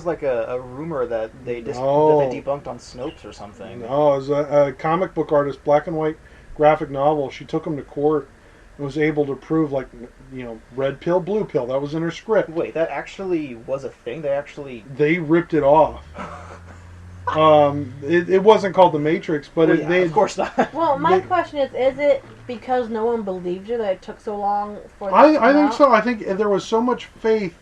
like a rumor that they debunked on Snopes or something. No, it was a comic book artist, black and white graphic novel. She took him to court and was able to prove, like, red pill, blue pill. That was in her script. Wait, that actually was a thing? They ripped it off. It wasn't called The Matrix, but of course not. Well, my question is it because no one believed you that it took so long for I think so. I think there was so much faith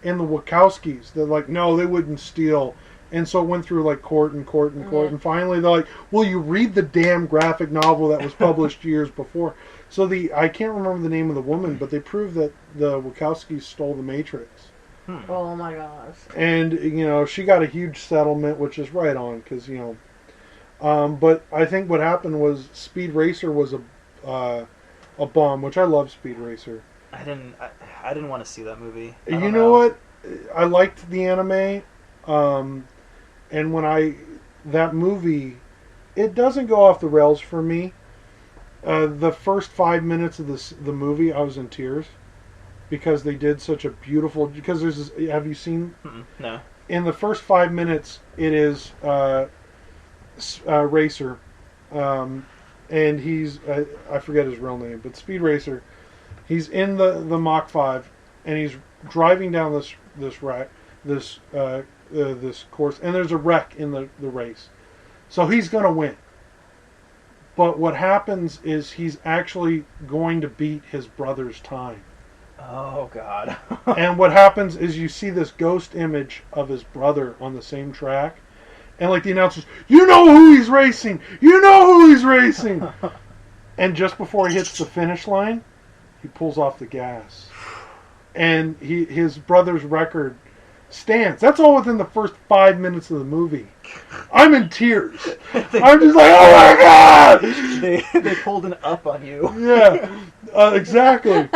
in the Wachowskis that, like, no, they wouldn't steal. And so it went through, like, court and court and court. And finally they're like, well, you read the damn graphic novel that was published years before. So I can't remember the name of the woman, but they proved that the Wachowskis stole The Matrix. Oh my gosh. And, she got a huge settlement, which is right on, because, but I think what happened was Speed Racer was a bomb, which I love Speed Racer. I didn't want to see that movie. You know what? I liked the anime, and that movie, it doesn't go off the rails for me. The first 5 minutes of the movie, I was in tears. Because they did such a beautiful... Because there's this... Have you seen... No. In the first 5 minutes, it is Racer. And he's... I forget his real name, but Speed Racer. He's in the Mach 5. and he's driving down this course, and there's a wreck in the race. So he's going to win. But what happens is he's actually going to beat his brother's time. Oh, God. And what happens is you see this ghost image of his brother on the same track. And like the announcers, you know who he's racing! You know who he's racing! And just before he hits the finish line, he pulls off the gas. And his brother's record stands. That's all within the first 5 minutes of the movie. I'm in tears. I'm just like, oh my God! They pulled an up on you. Yeah, exactly.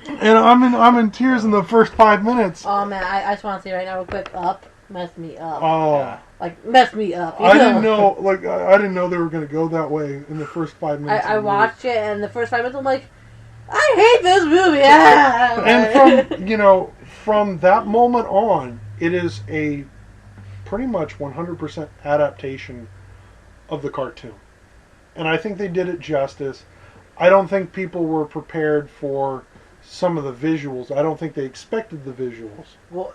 And I'm in tears in the first 5 minutes. Oh man, I just want to say right now, real quick, Up messed me up. Oh, Like messed me up. You I know? didn't know. Like I didn't know they were going to go that way in the first 5 minutes. I of the movie. watched it, and the first 5 minutes, I'm like, I hate this movie. Ah! And from that moment on, it is a pretty much 100% adaptation of the cartoon, and I think they did it justice. I don't think people were prepared for some of the visuals. I don't think they expected the visuals. Well,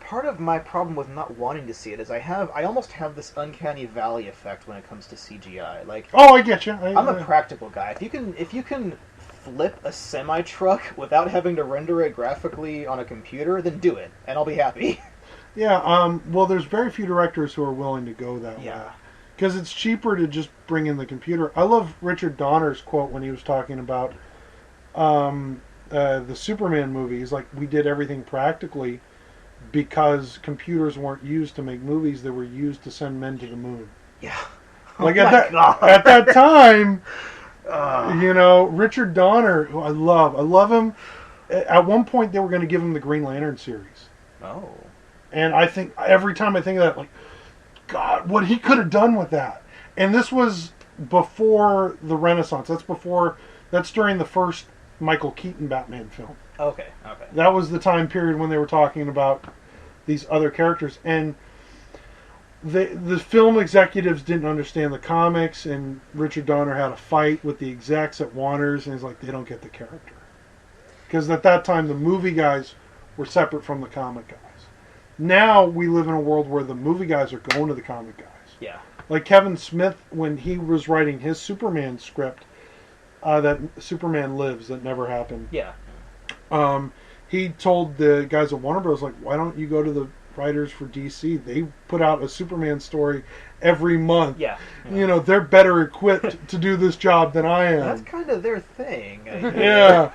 part of my problem with not wanting to see it is I almost have this uncanny valley effect when it comes to CGI. Like, Oh, I get you. I'm a practical guy. If you can flip a semi truck without having to render it graphically on a computer, then do it, and I'll be happy. Yeah. Well, there's very few directors who are willing to go that way. Because it's cheaper to just bring in the computer. I love Richard Donner's quote when he was talking about the Superman movie. He's like, we did everything practically because computers weren't used to make movies. They were used to send men to the moon. Yeah. Like Oh my God. at that time, Richard Donner, who I love him. At one point, they were going to give him the Green Lantern series. Oh. And I think every time I think of that, like, God, what he could have done with that. And this was before the Renaissance. That's during the first Michael Keaton Batman film. Okay. That was the time period when they were talking about these other characters. And the film executives didn't understand the comics, and Richard Donner had a fight with the execs at Warner's, and he's like, they don't get the character. Because at that time, the movie guys were separate from the comic guys. Now we live in a world where the movie guys are going to the comic guys. Yeah. Like Kevin Smith, when he was writing his Superman script, that Superman Lives, that never happened. Yeah. He told the guys at Warner Bros. Like, why don't you go to the writers for DC? They put out a Superman story every month. Yeah. They're better equipped to do this job than I am. That's kind of their thing. Yeah.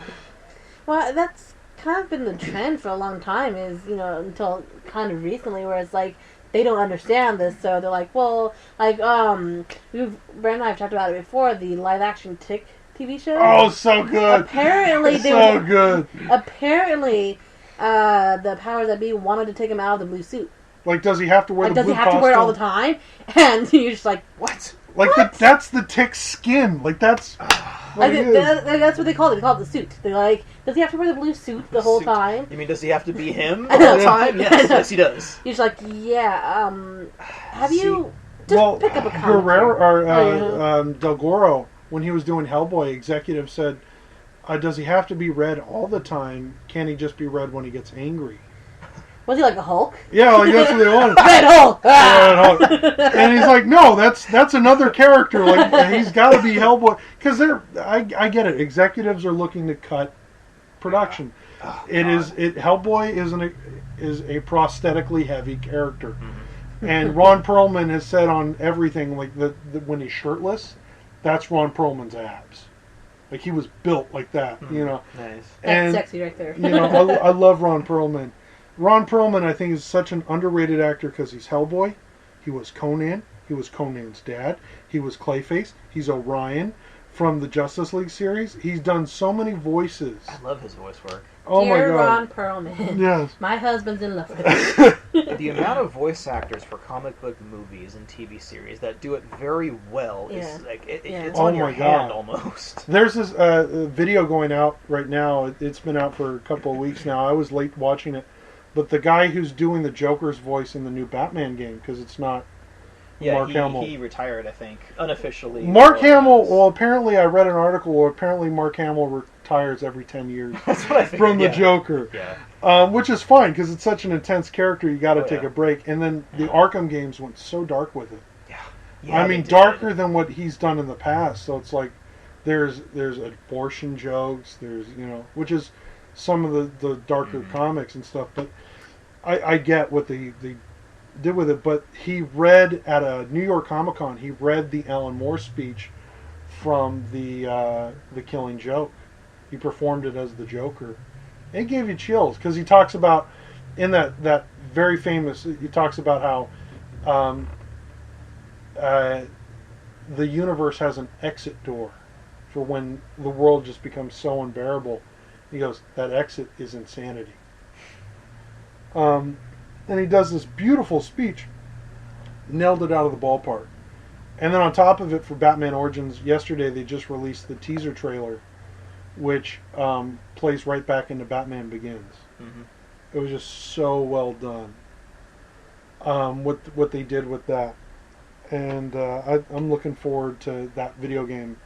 Well, that's kind of been the trend for a long time, is, until kind of recently, where it's like, they don't understand this, so they're like, well, like, Brandon and I have talked about it before, the live-action Tick TV show. Oh, so good. Apparently, good. Apparently, the powers that be wanted to take him out of the blue suit. Like, does he have to wear the blue costume? Does he have costume? to wear it all the time? And you're just like, what? Like, that's the Tick's skin. Like, that's what it is. That's what they call it. They call it the suit. They're like, does he have to wear the blue suit the whole time? You mean, does he have to be him the whole time? Yes, he does. You're just like, yeah, have you... Just pick up a comic. Del Goro, when he was doing Hellboy, executive said, does he have to be read all the time? Can he just be read when he gets angry? Was he like the Hulk? Yeah, like that's what they wanted. Red Hulk! Red Hulk. And he's like, no, that's another character. Like, he's got to be Hellboy. Because I get it. Executives are looking to cut production. Hellboy is a prosthetically heavy character. Mm-hmm. And Ron Perlman has said on everything, like, when he's shirtless, that's Ron Perlman's abs. Like, he was built like that, Nice. That's sexy right there. I love Ron Perlman. Ron Perlman, I think, is such an underrated actor because he's Hellboy. He was Conan. He was Conan's dad. He was Clayface. He's Orion from the Justice League series. He's done so many voices. I love his voice work. Oh Dear my God. Ron Perlman. Yes. My husband's in love with him. The amount of voice actors for comic book movies and TV series that do it very well is like it's on your hand almost. There's this video going out right now. It's been out for a couple of weeks now. I was late watching it, but the guy who's doing the Joker's voice in the new Batman game, because it's not Yeah, Mark Hamill. he retired, I think, unofficially. Mark or Hamill. otherwise. Well, apparently I read an article where apparently Mark Hamill retires every 10 years That's what I figured, from the yeah. Joker. Yeah. Which is fine because it's such an intense character. You got to Oh, take yeah. a break. And then the Arkham games went so dark with it. Yeah, I they mean, did. darker than what he's done in the past. So it's like there's abortion jokes. There's which is some of the darker comics and stuff. But I get what they did with it. But he read at a New York Comic Con. He read the Alan Moore speech from the Killing Joke. He performed it as the Joker. It gave you chills because he talks about in that very famous. He talks about how. The universe has an exit door for when the world just becomes so unbearable. He goes, that exit is insanity. And he does this beautiful speech, nailed it out of the ballpark. And then on top of it, for Batman Origins, yesterday they just released the teaser trailer, which plays right back into Batman Begins. Mm-hmm. It was just so well done. What they did with that. And I'm looking forward to that video game.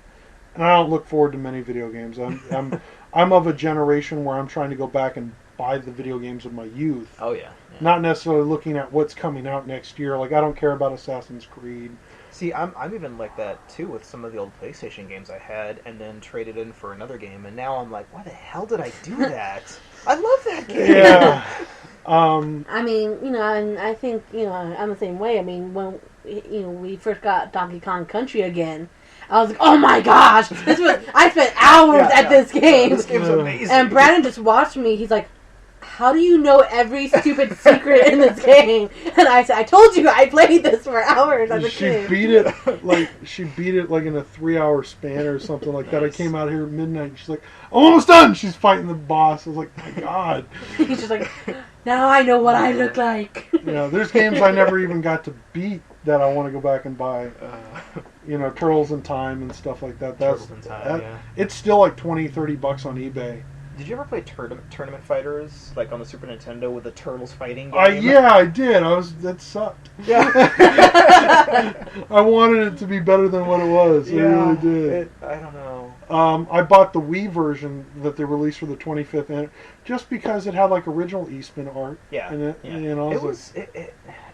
And I don't look forward to many video games. I'm of a generation where I'm trying to go back and buy the video games of my youth. Oh yeah. Not necessarily looking at what's coming out next year. Like I don't care about Assassin's Creed. See, I'm even like that too with some of the old PlayStation games I had, and then traded in for another game, and now I'm like, why the hell did I do that? I love that game. Yeah. I mean, and I think, I'm the same way. I mean, when, we first got Donkey Kong Country again, I was like, oh my gosh, I spent hours at this game. This game's amazing. And Brandon just watched me. He's like, how do you know every stupid secret in this game? And I said, I told you I played this for hours as a kid. She beat it like in a 3-hour span or something like that. I came out here at midnight and she's like, I'm almost done. She's fighting the boss. I was like, my God. He's just like, now I know what I look like. There's games I never even got to beat that I want to go back and buy. Turtles in Time and stuff like that. Turtles in Time, yeah. It's still like $20-$30 on eBay. Did you ever play Tournament Fighters, like on the Super Nintendo with the Turtles fighting game? Yeah, I did. That sucked. Yeah. I wanted it to be better than what it was. I really did. I don't know. I bought the Wii version that they released for the 25th, and just because it had like original Eastman art. Yeah. And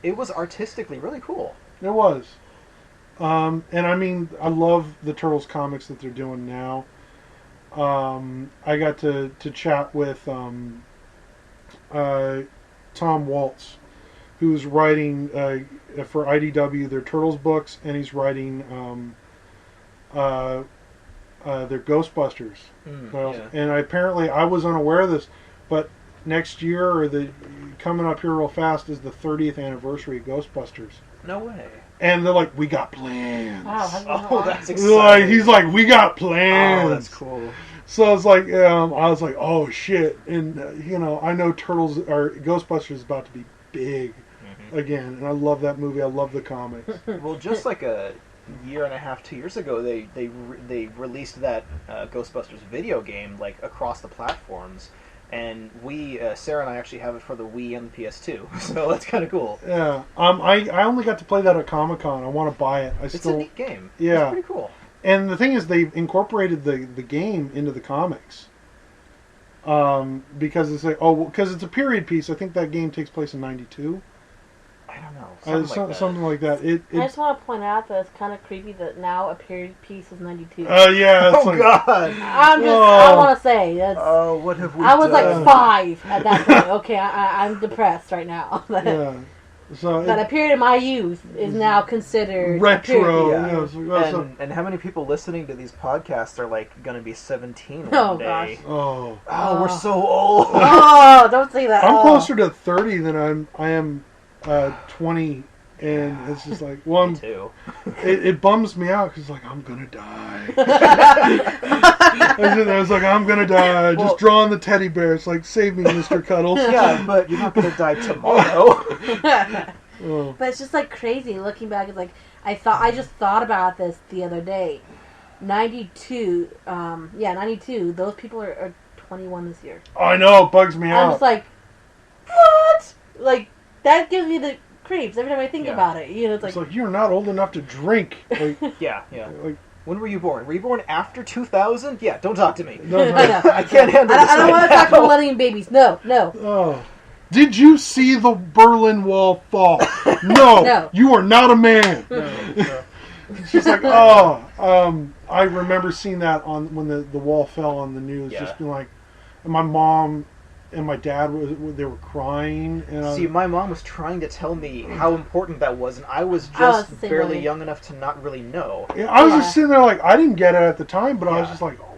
it was artistically really cool. It was. And I mean, I love the Turtles comics that they're doing now. I got to chat with Tom Waltz, who's writing for IDW their Turtles books, and he's writing their Ghostbusters. And apparently I was unaware of this, but next year or coming up here real fast is the 30th anniversary of Ghostbusters. No way. And they're like, we got plans. Oh, that's Like, exciting. he's like, we got plans. Oh, that's cool. So I was like, I was like, oh shit, and I know Turtles or Ghostbusters is about to be big again, and I love that movie. I love the comics. Well, just like a year and a half, 2 years ago, they released that Ghostbusters video game like across the platforms, and Sarah and I actually have it for the Wii and the PS2, so that's kind of cool. Yeah, I only got to play that at Comic-Con. I want to buy it. It's a neat game. Yeah, it's pretty cool. And the thing is, they've incorporated the game into the comics. Because it's like, because it's a period piece. I think that game takes place in '92. I don't know. Something like that. I just want to point out that it's kind of creepy that now a period piece is 92. Yeah. Oh God! I want to say that's. Oh, what have we I was done? like 5 at that point. Okay, I'm depressed right now. Yeah. So that a period of my youth is now considered retro. A period. And how many people listening to these podcasts are like going to be 17 one Oh, day? gosh. Oh, we're so old. Oh, don't say that. I'm closer to 30 than I am 20, and it's just like, well, Me too. It bums me out because like I'm gonna die. I was like, I'm gonna die. Just drawing the teddy bear. It's like, save me, Mr. Cuddles. Yeah, but you're not gonna die tomorrow. But it's just like crazy looking back. It's like I just thought about this the other day. 92. 92. Those people are 21 this year. I know, it bugs me out. I'm just like, what? Like that gives me the creeps every time I think Yeah. about it. You know, it's It's like like you're not old enough to drink. Like, Yeah. like When were you born? Were you born after 2000? Yeah, don't talk to me. no, I no. know. I can't handle this I don't right want to talk now. about millennium babies. No. Oh. Did you see the Berlin Wall fall? No. No. You are not a man. No. She's like, oh. I remember seeing that on when the wall fell on the news. Yeah. Just being like, and my mom and my dad they were crying. And See, my mom was trying to tell me how important that was, and I was I was just the same barely way. young enough to not really know. I was Yeah. just sitting there like I didn't get it at the time, but I was Yeah. just like, oh,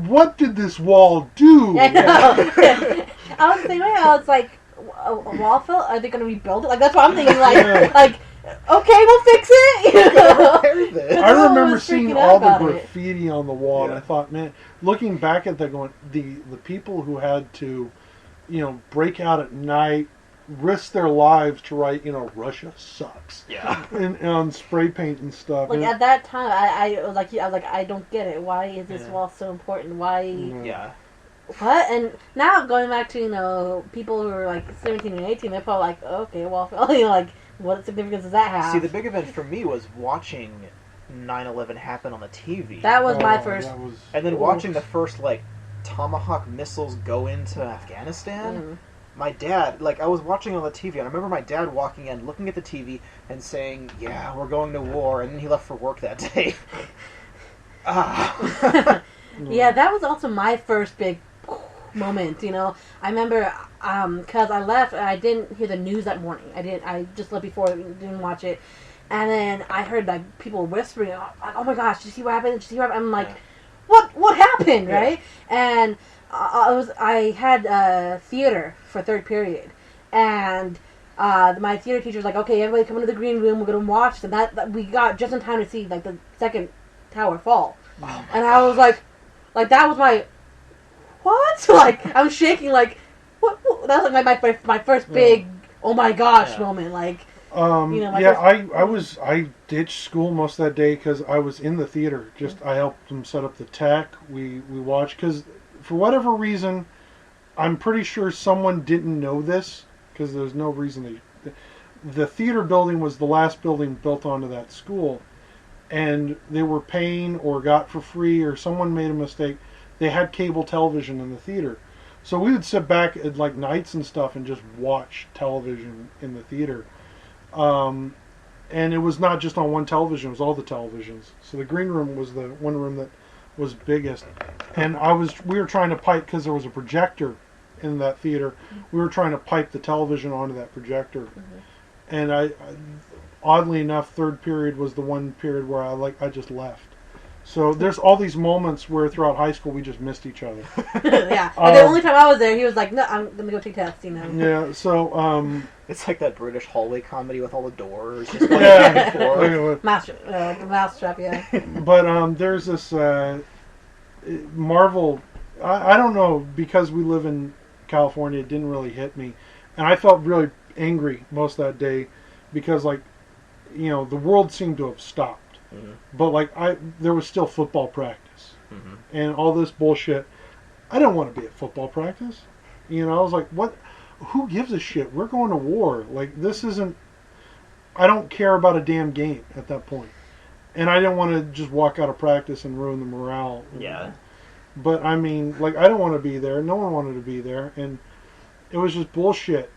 what did this wall do? I know. I was the same way. I was like, a wall fell? Are they going to rebuild it? Like, that's what I'm thinking. Like, Yeah. like okay, we'll fix it. You know? Repair this. I Everyone remember was seeing freaking all out the about it. graffiti on the wall, and Yeah. I thought, man, looking back at that, going the people who had to, break out at night, risk their lives to write, Russia sucks, Yeah. and on spray paint and stuff. Like, And- at that time, I was like, I don't get it. Why is this Yeah. wall so important? Why? Yeah. What? And now going back to, people who are like 17 and 18, they're probably like, okay, wall fell. Like, what significance does that have? See, the big event for me was watching 9/11 happen on the TV. That was my Oh, first. that was- And then watching the first, Tomahawk missiles go into Afghanistan. Mhm. My dad, I was watching on the TV, and I remember my dad walking in, looking at the TV, and saying, yeah, we're going to war, and then he left for work that day. Yeah, that was also my first big moment. I remember because I left and I didn't hear the news that morning. I just left before, didn't watch it, and then I heard people whispering, like, "Oh my gosh, did you see what happened? Did you see what happened?" I'm like, Yeah. "What happened?" Yeah. Right? And I had theater for third period, and my theater teacher was like, "Okay, everybody come into the green room. We're gonna watch." And that we got just in time to see the second tower fall, and I was like that was my what? I'm shaking. What? That was my first big oh my gosh moment. my I ditched school most of that day because I was in the theater. I helped them set up the tech. We watched because for whatever reason, I'm pretty sure someone didn't know this because there's no reason the theater building was the last building built onto that school, and they were paying or got for free or someone made a mistake. They had cable television in the theater. So we would sit back at nights and stuff and just watch television in the theater. And it was not just on one television, it was all the televisions. So the green room was the one room that was biggest. And we were trying to pipe, because there was a projector in that theater, we were trying to pipe the television onto that projector. Mm-hmm. And oddly enough, third period was the one period where I just left. So there's all these moments where throughout high school we just missed each other. yeah. And the only time I was there, he was like, "No, I'm gonna go take tests." Yeah. So It's like that British hallway comedy with all the doors just going Yeah. back and forth. anyway, The mousetrap, yeah. but there's this Marvel. I don't know, because we live in California, it didn't really hit me, and I felt really angry most of that day because the world seemed to have stopped. Mhm. But there was still football practice Mhm. and all this bullshit. I don't want to be at football practice. I was like, what? Who gives a shit? We're going to war. This isn't. I don't care about a damn game at that point, and I didn't want to just walk out of practice and ruin the morale. Yeah. But I mean, I don't want to be there. No one wanted to be there, and it was just bullshit.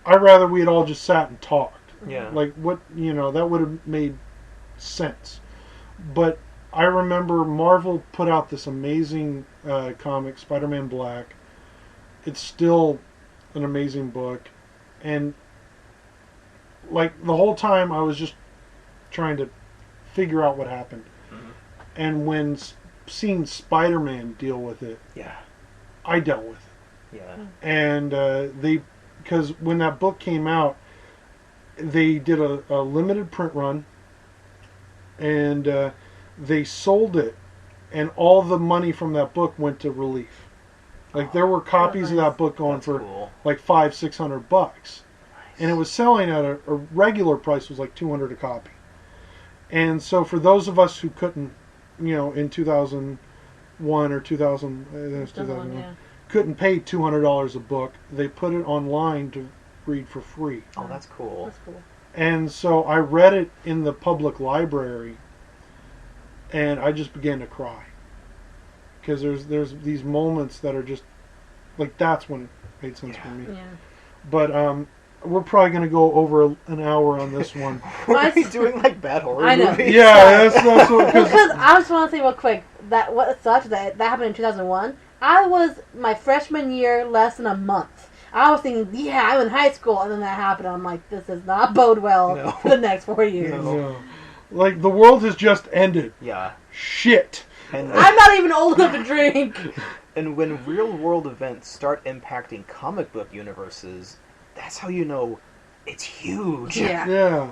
I'd rather we had all just sat and talked. Yeah. What that would have made sense. But I remember Marvel put out this amazing comic, Spider-Man Black. It's still an amazing book, and the whole time I was just trying to figure out what happened. Mhm. And when seeing Spider-Man deal with it, Yeah. I dealt with it. Yeah. And because when that book came out, they did a limited print run, and they sold it, and all the money from that book went to relief. There were copies of that book going That's for cool. $500-600, and it was selling at a regular price was $200 a copy. And so for those of us who couldn't, in 2001 or 2000, I think it was 2001, Yeah. couldn't pay $200 a book, they put it online to read for free. Oh, that's cool. That's cool. And so I read it in the public library, and I just began to cry. Because there's these moments that are just, like, that's when it made sense for me. Yeah. But we're probably going to go over an hour on this one. Are we doing like bad horror I know. movies? Yeah, that's what, Because I just want to say real quick that what sucks that happened in 2001. I was my freshman year, less than a month. I was thinking, yeah, I'm in high school, and then that happened. I'm like, this does not bode well for the next 4 years. No. Like, the world has just ended. Yeah. Shit. And I'm not even old enough to drink. And when real-world events start impacting comic book universes, that's how you know it's huge. Yeah. Yeah.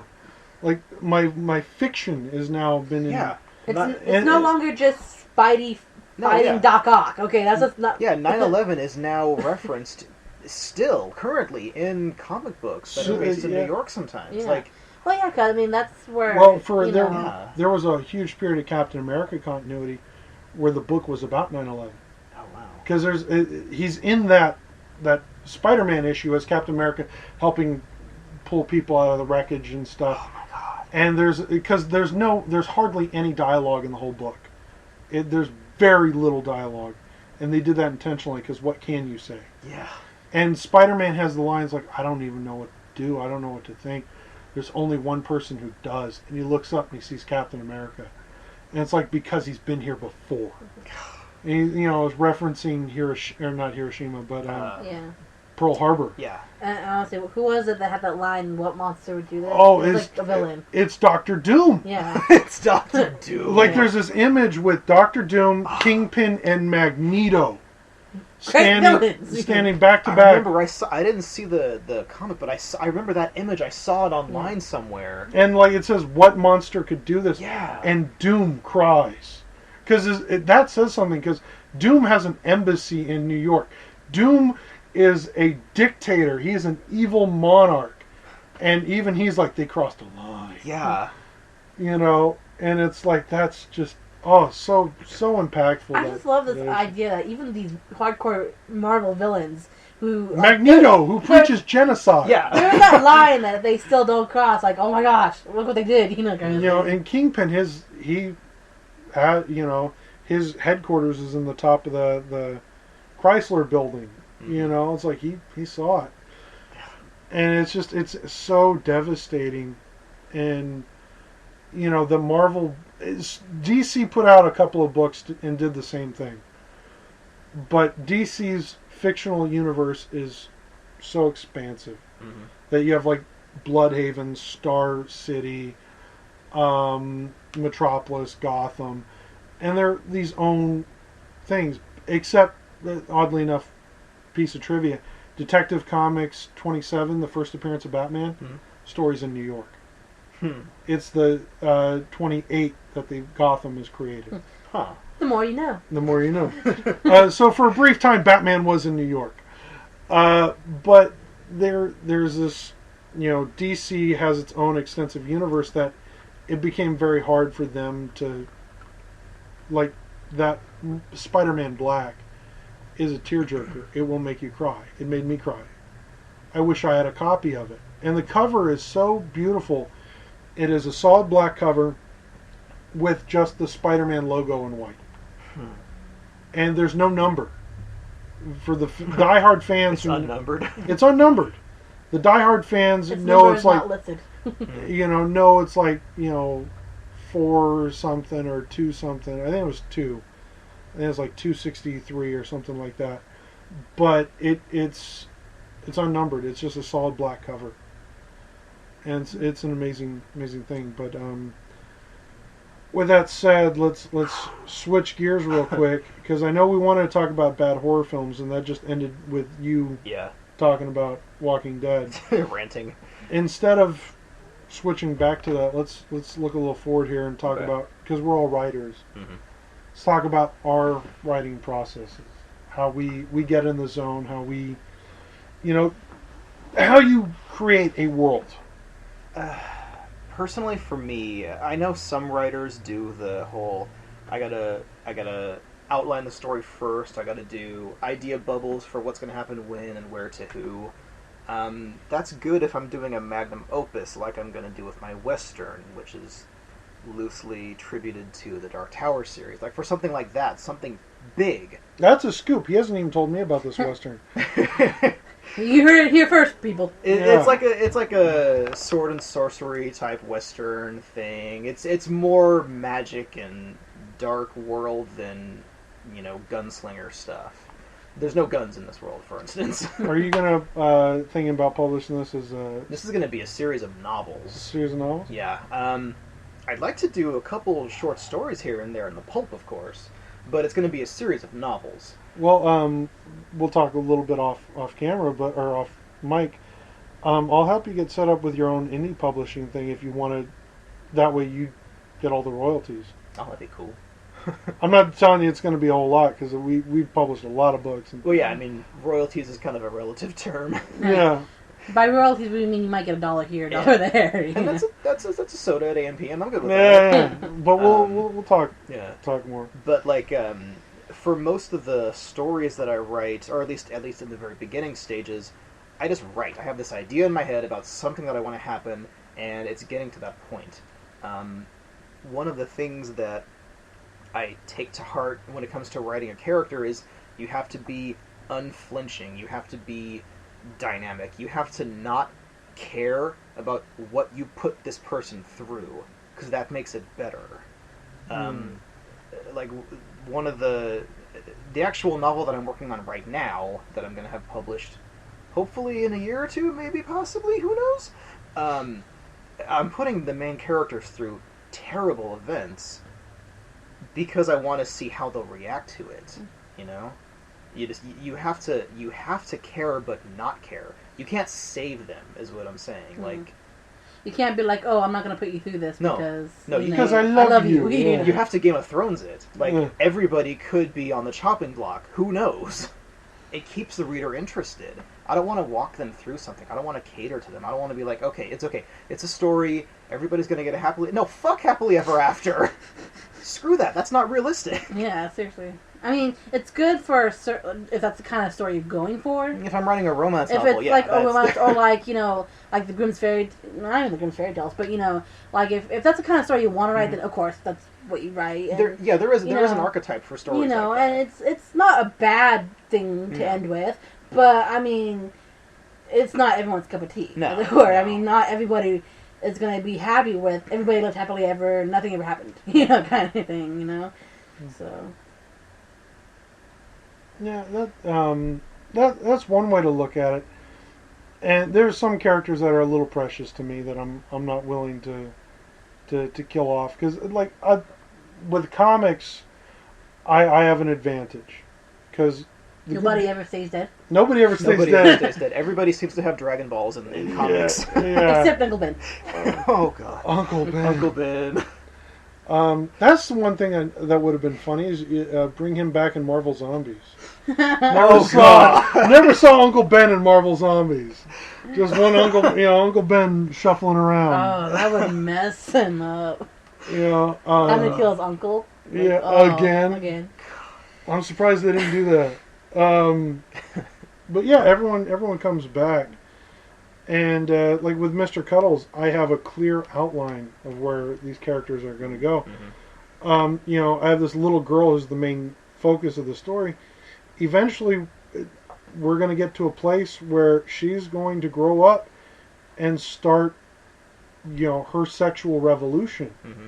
Like, my fiction has now been in... Yeah. It's no longer just Spidey fighting Doc Ock. Okay, that's just not... Yeah, 9/11 is now referenced still, currently, in comic books that are based in New York sometimes. Yeah. Like, Well, yeah, because, I mean, that's where... Well, there was a huge period of Captain America continuity where the book was about 9/11. oh, wow. Because he's in that Spider-Man issue as Captain America helping pull people out of the wreckage and stuff. Oh, my God. And there's hardly any dialogue in the whole book. There's very little dialogue. And they did that intentionally because what can you say? Yeah. And Spider-Man has the lines like, I don't even know what to do. I don't know what to think. There's only one person who does. And he looks up and he sees Captain America. And it's like, because he's been here before. And he, is referencing not Hiroshima, but yeah. Pearl Harbor. Yeah. And honestly, who was it that had that line, what monster would do this? Oh, it was like a villain. It's Doctor Doom. Yeah. It's Doctor Doom. Like, there's this image with Doctor Doom, Kingpin, and Magneto standing back to I back. remember I didn't see the comic, but I remember that image. I saw it online somewhere. And, like, it says, what monster could do this? Yeah. And Doom cries. Because that says something, because Doom has an embassy in New York. Doom is a dictator. He is an evil monarch. And even he's like, they crossed a line. Yeah. And it's like, that's just, so impactful. I just love this idea that even these hardcore Marvel villains who... Magneto, who preaches genocide. Yeah. There's that line that they still don't cross, like, oh my gosh, look what they did, kind of thing. And Kingpin, his headquarters is in the top of the Chrysler building. It's like he saw it. And it's so devastating. And, the Marvel... DC put out a couple of books and did the same thing. But DC's fictional universe is so expansive that you have, like, Bloodhaven, Star City, Metropolis, Gotham, and they're these own things. Except, oddly enough, piece of trivia, Detective Comics 27, the first appearance of Batman, stories in New York. It's the 28 that the Gotham is created. Huh. The more you know. The more you know. So for a brief time, Batman was in New York. But there's this, DC has its own extensive universe that it became very hard for them to, like, that Spider-Man Black is a tearjerker. It will make you cry. It made me cry. I wish I had a copy of it. And the cover is so beautiful. It is a solid black cover with just the Spider-Man logo in white. And there's no number. For the diehard fans... It's unnumbered. It's unnumbered. The diehard fans Its know number it's is like... not listed. know it's like, 4 something or 2 something. I think it was 2. I think it was like 263 or something like that. But it's unnumbered. It's just a solid black cover. And it's an amazing thing. But with that said, let's switch gears real quick, because I know we wanted to talk about bad horror films, and that just ended with you talking about Walking Dead. Ranting. Instead of switching back to that, let's look a little forward here and talk about, because we're all writers. Let's talk about our writing processes, how we get in the zone, how we, how you create a world. Personally, for me, I know some writers do the whole, I gotta outline the story first, I gotta do idea bubbles for what's gonna happen when and where to who. That's good if I'm doing a magnum opus like I'm going to do with my Western, which is loosely tributed to the Dark Tower series. Like, for something like that, something big. That's a scoop. He hasn't even told me about this Western. You heard it here first, people. Yeah. It's like a sword and sorcery type Western thing. It's more magic and dark world than, gunslinger stuff. There's no guns in this world, for instance. Are you gonna thinking about publishing this as a This is going to be a series of novels. series of novels? Yeah. I'd like to do a couple short stories here and there in the pulp, of course, but it's going to be a series of novels. Well, we'll talk a little bit off camera, or off mic. I'll help you get set up with your own indie publishing thing if you want to. That way, you get all the royalties. Oh, that'd be cool. I'm not telling you it's going to be a whole lot because we've published a lot of books. Well, yeah, I mean, royalties is kind of a relative term. Yeah. By royalties, we mean you might get $1 here, $1 there. You And know? that's a soda at AMP, and I'm good with that. Yeah. But we'll talk more. But like, for most of the stories that I write, or at least in the very beginning stages, I just write. I have this idea in my head about something that I want to happen, and it's getting to that point. One of the things that I take to heart when it comes to writing a character is you have to be unflinching. You have to be dynamic. You have to not care about what you put this person through, because that makes it better. Like, one of the actual novel that I'm working on right now, that I'm going to have published hopefully in a year or two, maybe, possibly, who knows? I'm putting the main characters through terrible events because I want to see how they'll react to it. You have to care but not care. You can't save them, is what I'm saying. Like, you can't be like, oh, I'm not going to put you through this because I love you. Yeah. You have to Game of Thrones it. Like, everybody could be on the chopping block. Who knows? It keeps the reader interested. I don't want to walk them through something. I don't want to cater to them. I don't want to be like, okay. It's a story. Everybody's going to get a happily... No, fuck happily ever after. Screw that. That's not realistic. Yeah, seriously. I mean, it's good for if that's the kind of story you're going for. If I'm writing a romance if novel, it's yeah. like a romance, or like, like the Grimm's Fairy... Not even the Grimm's Fairy Tales, but, like if that's the kind of story you want to write, then of course that's what you write. And, there is an archetype for stories like that. And it's not a bad thing to end with, but, I mean, it's not everyone's cup of tea. No. I mean, not everybody is going to be happy with everybody lived happily ever, nothing ever happened, kind of thing, so... Yeah, that's one way to look at it. And there's some characters that are a little precious to me that I'm not willing to kill off, because with comics, I have an advantage because nobody ever stays dead. Nobody ever stays Nobody dead. ever stays dead. Everybody seems to have Dragon Balls in comics. Yeah. Except Uncle Ben. Oh god, Uncle Ben. Uncle Ben. That's the one thing that would have been funny is bring him back in Marvel Zombies. Never saw Uncle Ben in Marvel Zombies. Just one Uncle Ben shuffling around. Oh, that would mess him up. Yeah. Having to kill his uncle. Again. I'm surprised they didn't do that. But yeah, everyone comes back. And like with Mr. Cuddles, I have a clear outline of where these characters are going to go. Mm-hmm. I have this little girl who's the main focus of the story. Eventually, we're going to get to a place where she's going to grow up and start, her sexual revolution. Mm-hmm.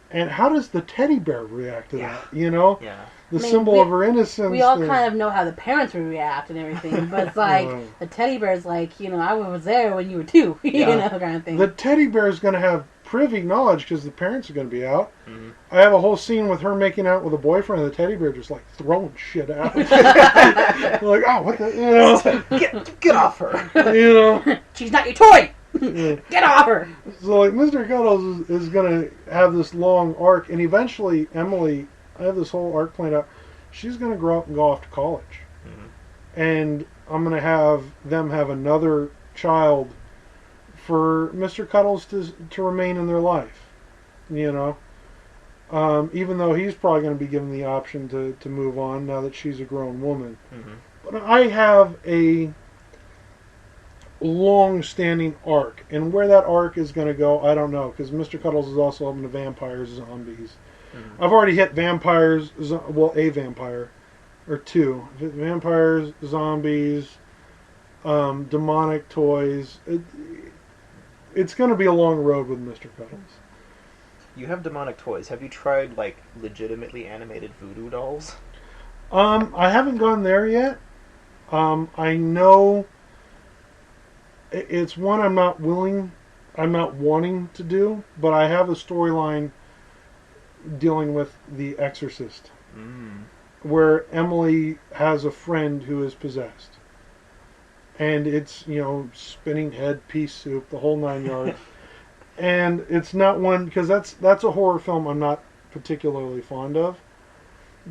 And how does the teddy bear react to that? Yeah. The symbol of her innocence. We all kind of know how the parents would react and everything, but it's like the teddy bear's like, I was there when you were 2, kind of thing. The teddy bear's going to have privy knowledge because the parents are going to be out. Mm-hmm. I have a whole scene with her making out with a boyfriend, and the teddy bear just like throwing shit out. Like, oh, what the, get off her. She's not your toy. Get off her. So like, Mr. Cuddles is going to have this long arc, and eventually Emily. I have this whole arc planned out. She's going to grow up and go off to college. Mm-hmm. And I'm going to have them have another child for Mr. Cuddles to remain in their life. Even though he's probably going to be given the option to move on now that she's a grown woman. Mm-hmm. But I have long-standing arc, and where that arc is going to go, I don't know, because Mr. Cuddles is also open to vampires, zombies. Mm-hmm. I've already hit vampires, well, a vampire, or two. Vampires, zombies, demonic toys. It's going to be a long road with Mr. Cuddles. You have demonic toys. Have you tried, like, legitimately animated voodoo dolls? I haven't gone there yet. I know it's one I'm not wanting to do, but I have a storyline dealing with The Exorcist, where Emily has a friend who is possessed. And it's, spinning head, pea soup, the whole 9 yards. And it's not one, because that's a horror film I'm not particularly fond of,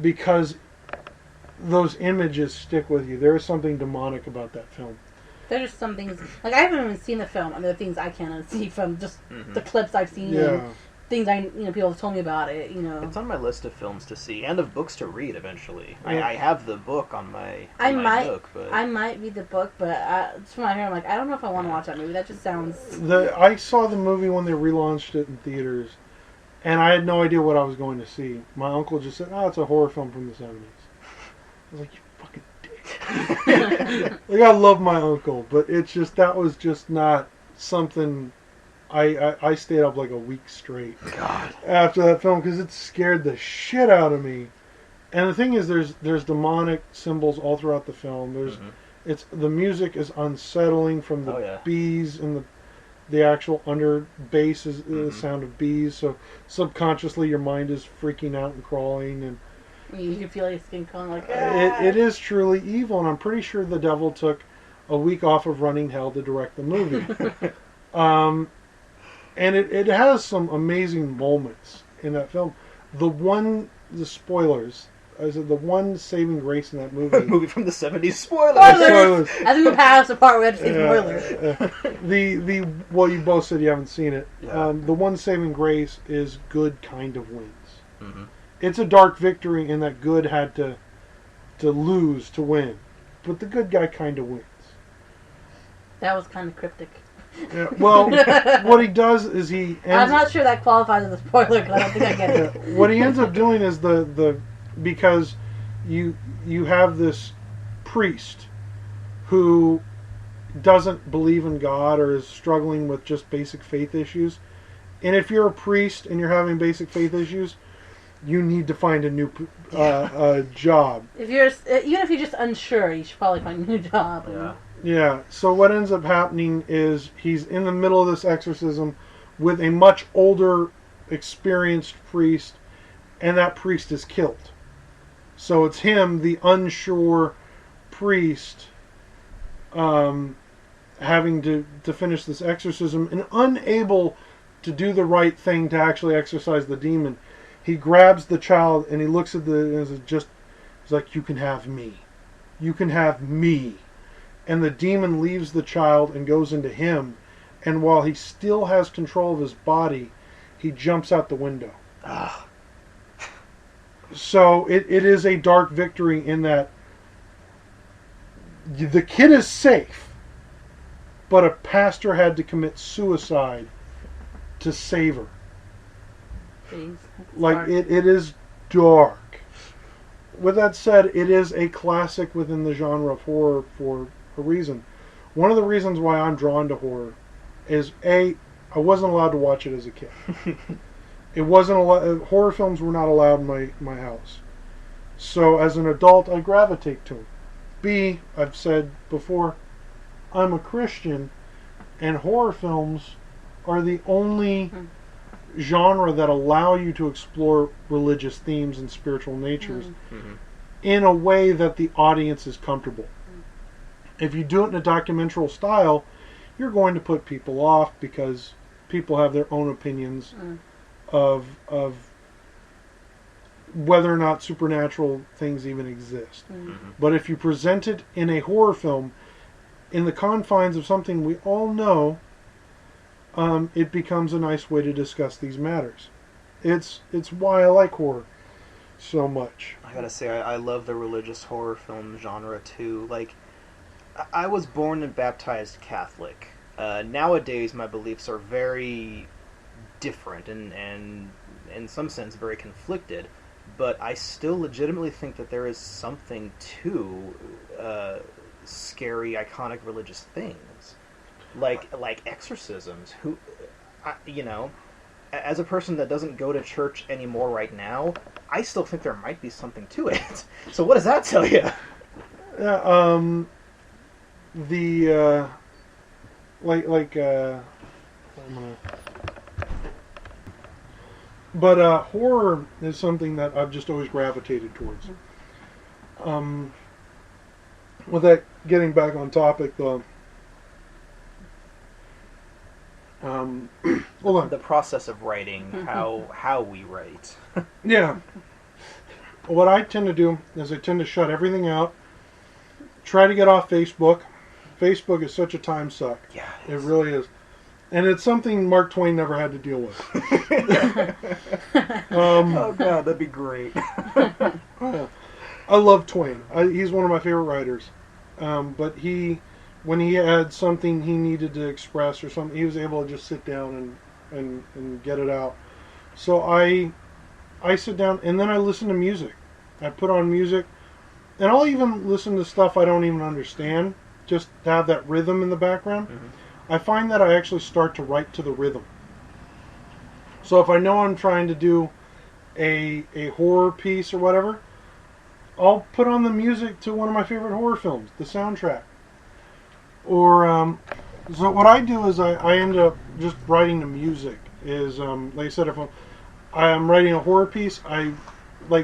because those images stick with you. There is something demonic about that film. There's some things, like, I haven't even seen the film. I mean, the things I can see from just the clips I've seen and things people have told me about it, It's on my list of films to see and of books to read eventually. I have the book on my book, but I might read the book, but just from what I hear, I'm like, I don't know if I want to watch that movie. That just sounds... I saw the movie when they relaunched it in theaters, and I had no idea what I was going to see. My uncle just said, it's a horror film from the 70s. I was like, you fucking dick. Like, I love my uncle, but it's just, that was just not something... I stayed up like a week straight after that film because it scared the shit out of me. And the thing is, there's demonic symbols all throughout the film. The music is unsettling from the bees and the actual under bass is the sound of bees. So subconsciously your mind is freaking out and crawling, and you can feel your skin crawling like it is truly evil. And I'm pretty sure the devil took a week off of running hell to direct the movie. And it has some amazing moments in that film. The spoilers, I said the one saving grace in that movie. A movie from the 70s. Spoilers! Spoilers. As we go past the part where we have to say spoilers. Well, you both said you haven't seen it. Yeah. The one saving grace is good kind of wins. It's a dark victory in that good had to lose to win. But the good guy kind of wins. That was kind of cryptic. Yeah, well, what he does is he ends... I'm not sure that qualifies as a spoiler because I don't think I get it. What he ends up doing is because you have this priest who doesn't believe in God or is struggling with just basic faith issues. And if you're a priest and you're having basic faith issues, you need to find a new job. Even if you're just unsure, you should probably find a new job. Yeah. Yeah, so what ends up happening is he's in the middle of this exorcism with a much older, experienced priest, and that priest is killed. So it's him, the unsure priest, having to finish this exorcism, and unable to do the right thing to actually exorcise the demon. He grabs the child and he looks at he's like, you can have me. You can have me. And the demon leaves the child and goes into him. And while he still has control of his body, he jumps out the window. So it is a dark victory in that the kid is safe, but a pastor had to commit suicide to save her. Jeez, like, it is dark. With that said, it is a classic within the genre of horror for a reason. One of the reasons why I'm drawn to horror is I wasn't allowed to watch it as a kid. It wasn't horror films were not allowed in my house. So as an adult, I gravitate to them. B, I've said before, I'm a Christian, and horror films are the only genre that allow you to explore religious themes and spiritual natures in a way that the audience is comfortable. If you do it in a documentary style, you're going to put people off because people have their own opinions of whether or not supernatural things even exist. But if you present it in a horror film, in the confines of something we all know, it becomes a nice way to discuss these matters. It's why I like horror so much. I gotta say, I love the religious horror film genre too. Like, I was born and baptized Catholic. Nowadays, my beliefs are very different and in some sense very conflicted. But I still legitimately think that there is something to scary, iconic religious things, like exorcisms. As a person that doesn't go to church anymore right now, I still think there might be something to it. So what does that tell you? Yeah, but horror is something that I've just always gravitated towards. With that, getting back on topic though, hold on. The process of writing, how we write. Yeah. What I tend to do is I tend to shut everything out. Try to get off Facebook. Facebook is such a time suck. Yeah, it really is. And it's something Mark Twain never had to deal with. Oh god, that'd be great. I love Twain. He's one of my favorite writers. But when he had something he needed to express or something, he was able to just sit down and get it out. So I sit down and then I listen to music. I put on music, and I'll even listen to stuff I don't even understand, just to have that rhythm in the background. Mm-hmm. I find that I actually start to write to the rhythm. So if I know I'm trying to do a horror piece or whatever, I'll put on the music to one of my favorite horror films, the soundtrack. Or, so what I do is I end up just writing the music. Like I said, if I'm writing a horror piece,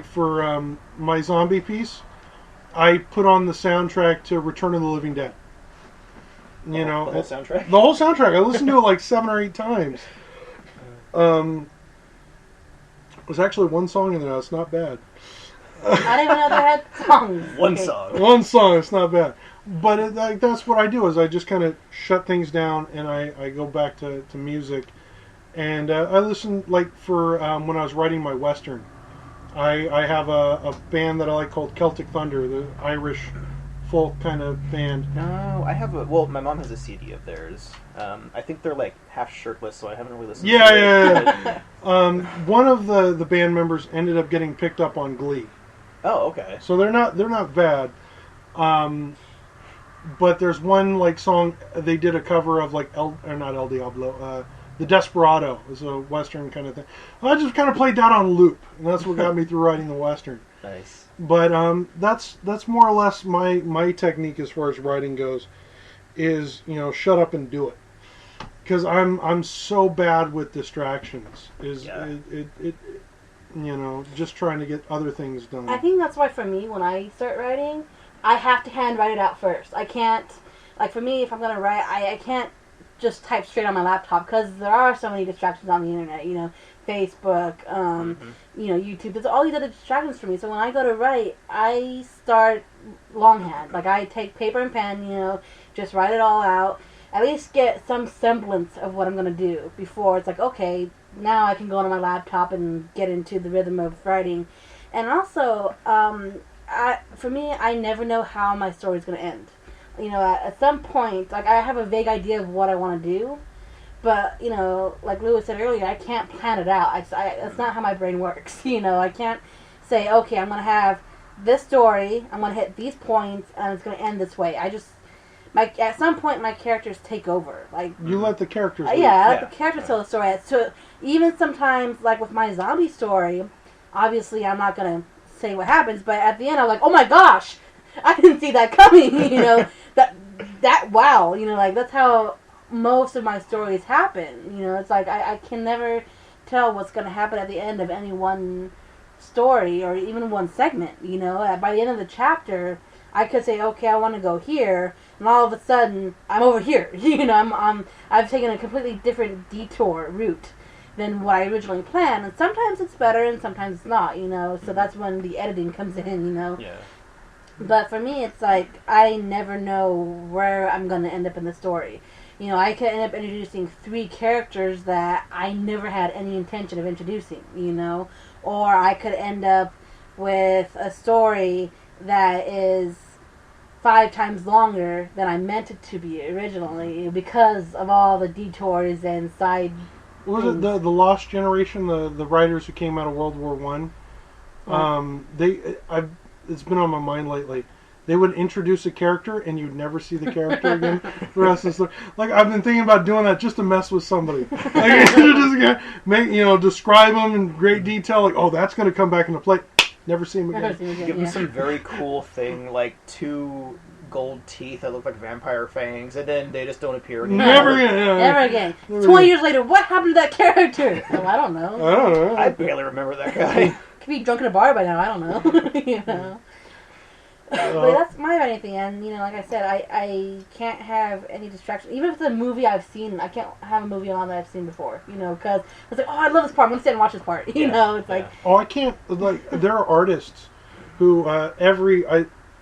for my zombie piece, I put on the soundtrack to Return of the Living Dead. The whole soundtrack? The whole soundtrack. I listened to it like 7 or 8 times. There's actually one song in there. It's not bad. I didn't even know they had songs. One song. One song. It's not bad. But that's what I do is I just kind of shut things down and I go back to music. And I listen, for when I was writing my Western, I have a band that I like called Celtic Thunder, the Irish folk kind of band. No, I have my mom has a CD of theirs. I think they're like half shirtless, so I haven't really listened to it. Yeah. One of the band members ended up getting picked up on Glee. Oh, okay. So they're not bad. But there's one song they did a cover of not El Diablo, The Desperado is a Western kind of thing. I just kind of played that on loop, and that's what got me through writing the Western. Nice. But that's more or less my technique as far as writing goes, is shut up and do it, because I'm so bad with distractions. Just trying to get other things done. I think that's why for me, when I start writing, I have to handwrite it out first. I can't, for me, if I'm going to write, I can't just type straight on my laptop, because there are so many distractions on the internet, Facebook, YouTube. There's all these other distractions for me. So when I go to write, I start longhand. I take paper and pen, just write it all out. At least get some semblance of what I'm going to do before it's okay, now I can go on my laptop and get into the rhythm of writing. And also, for me, I never know how my story's going to end. At some point, I have a vague idea of what I want to do, but, like Lewis said earlier, I can't plan it out. That's not how my brain works. I can't say, okay, I'm going to have this story, I'm going to hit these points, and it's going to end this way. At some point, my characters take over. You let the characters I let the characters tell the story. So even sometimes, with my zombie story, obviously I'm not going to say what happens, but at the end I'm like, oh my gosh, I didn't see that coming, wow, that's how most of my stories happen, it's I can never tell what's going to happen at the end of any one story, or even one segment, by the end of the chapter, I could say, okay, I want to go here, and all of a sudden, I'm over here, I've taken a completely different detour route than what I originally planned, and sometimes it's better, and sometimes it's not, so that's when the editing comes in, Yeah. But for me, it's I never know where I'm going to end up in the story. I could end up introducing 3 characters that I never had any intention of introducing, or I could end up with a story that is 5 times longer than I meant it to be originally because of all the detours and side. Was it the Lost Generation, the writers who came out of World War One? It's been on my mind lately. They would introduce a character and you'd never see the character again. The rest of the story. Like, I've been thinking about doing that just to mess with somebody. Like, just make, describe them in great detail. Like, oh, that's going to come back into play. Never see him again. Give them some very cool thing, like 2 gold teeth that look like vampire fangs, and then they just don't appear again. Never again. Never again. 20 years later, what happened to that character? Oh, I don't know. I barely remember that guy. Could be drunk in a bar by now. I don't know. But that's my only thing, and like I said, I can't have any distraction. Even if it's a movie I've seen, I can't have a movie on that I've seen before. Because it's like, oh, I love this part. I'm gonna sit and watch this part. It's like, oh, I can't. Like, there are artists who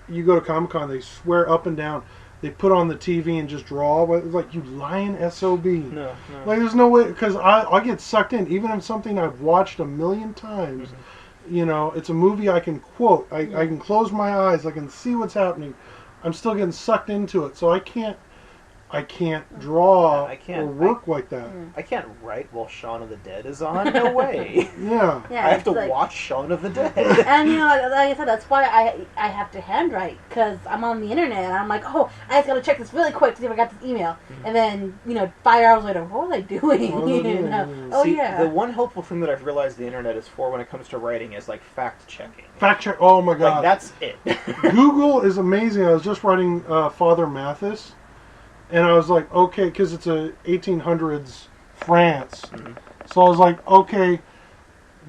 you go to Comic-Con, they swear up and down. They put on the TV and just draw. It's like, you lying SOB. No. Like, there's no way, because I get sucked in, even if something I've watched a million times. Mm-hmm. It's a movie I can quote. I can close my eyes. I can see what's happening. I'm still getting sucked into it. So I can't draw or work like that. I can't write while Shaun of the Dead is on. No way. Yeah. I have to watch Shaun of the Dead. And like I said, that's why I have to handwrite, because I'm on the internet and I'm like, oh, I just gotta check this really quick to see if I got this email. And then 5 hours later, what was I doing? Oh, see, yeah. The one helpful thing that I've realized the internet is for when it comes to writing is like fact checking. Fact check. Oh my god. Like, that's it. Google is amazing. I was just writing Father Mathis. And I was like, okay, because it's a 1800s France. Mm-hmm. So I was like, okay,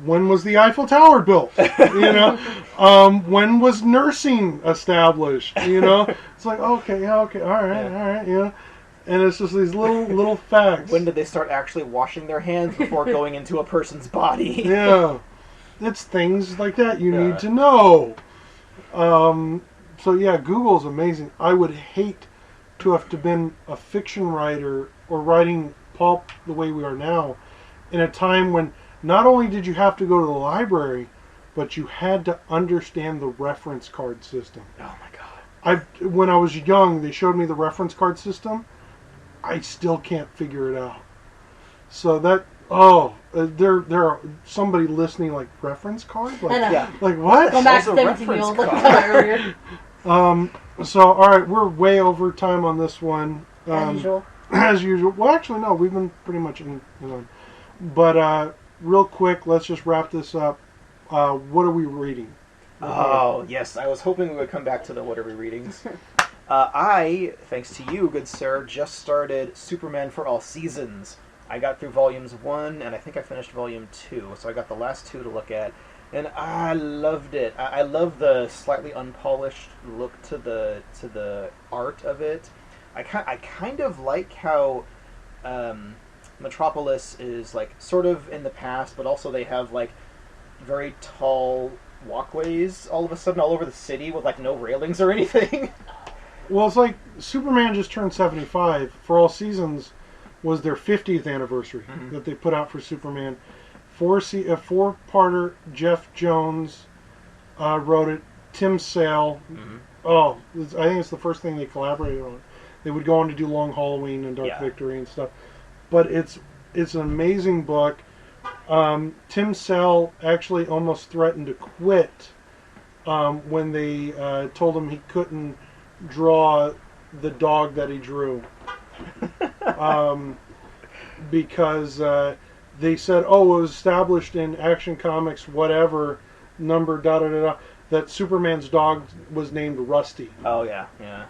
when was the Eiffel Tower built? When was nursing established? It's like, okay, all right. And it's just these little facts. When did they start actually washing their hands before going into a person's body? Yeah, it's things like that you need to know. So yeah, Google's amazing. I would hate to have to been a fiction writer or writing pulp the way we are now in a time when not only did you have to go to the library, but you had to understand the reference card system. Oh my god. When I was young, they showed me the reference card system. I still can't figure it out. So that there are somebody listening, like, reference card? Like what? Go back to 17-year-old earlier. So, all right, we're way over time on this one. As usual. As usual. Well, actually, no, we've been pretty much in. But real quick, let's just wrap this up. What are we reading? Oh, yes. I was hoping we would come back to the what are we readings. I, thanks to you, good sir, just started Superman for All Seasons. I got through volumes 1, and I think I finished volume 2, so I got the last 2 to look at. And I loved it. I love the slightly unpolished look to the art of it. I kind of like how Metropolis is like sort of in the past, but also they have like very tall walkways all of a sudden all over the city with like no railings or anything. Well, it's like Superman just turned 75. For All Seasons was their 50th anniversary that they put out for Superman. Four-parter. Jeff Jones wrote it. Tim Sale. Mm-hmm. Oh, I think it's the first thing they collaborated on. They would go on to do Long Halloween and Dark Victory and stuff. But it's an amazing book. Tim Sale actually almost threatened to quit when they told him he couldn't draw the dog that he drew. Because they said, oh, it was established in Action Comics, whatever, number, da-da-da-da, that Superman's dog was named Rusty. Oh, yeah.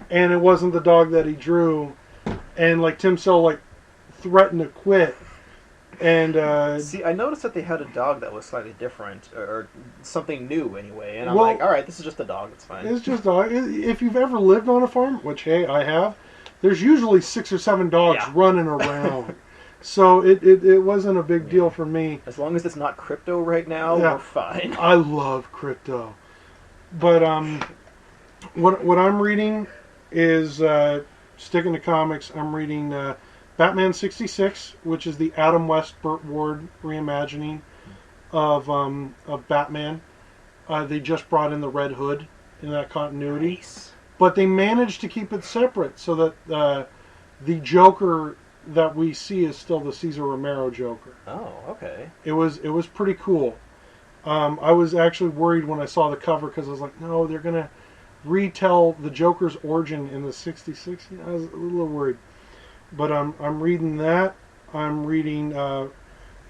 And it wasn't the dog that he drew. And, like, Tim Sale, like, threatened to quit. And, see, I noticed that they had a dog that was slightly different, or something new, anyway. And I'm like, all right, this is just a dog, it's fine. It's just a dog. If you've ever lived on a farm, which, hey, I have, there's usually 6 or 7 dogs running around. So it wasn't a big deal for me. As long as it's not Crypto right now, we're fine. I love Crypto. But what I'm reading is, sticking to comics, I'm reading Batman 66, which is the Adam West, Burt Ward reimagining of Batman. They just brought in the Red Hood in that continuity. Nice. but they managed to keep it separate so that the Joker that we see is still the Cesar Romero Joker. Oh, okay. It was pretty cool. I was actually worried when I saw the cover because I was like, no, they're gonna retell the Joker's origin in the '66. I was a little worried, but I'm reading that. I'm reading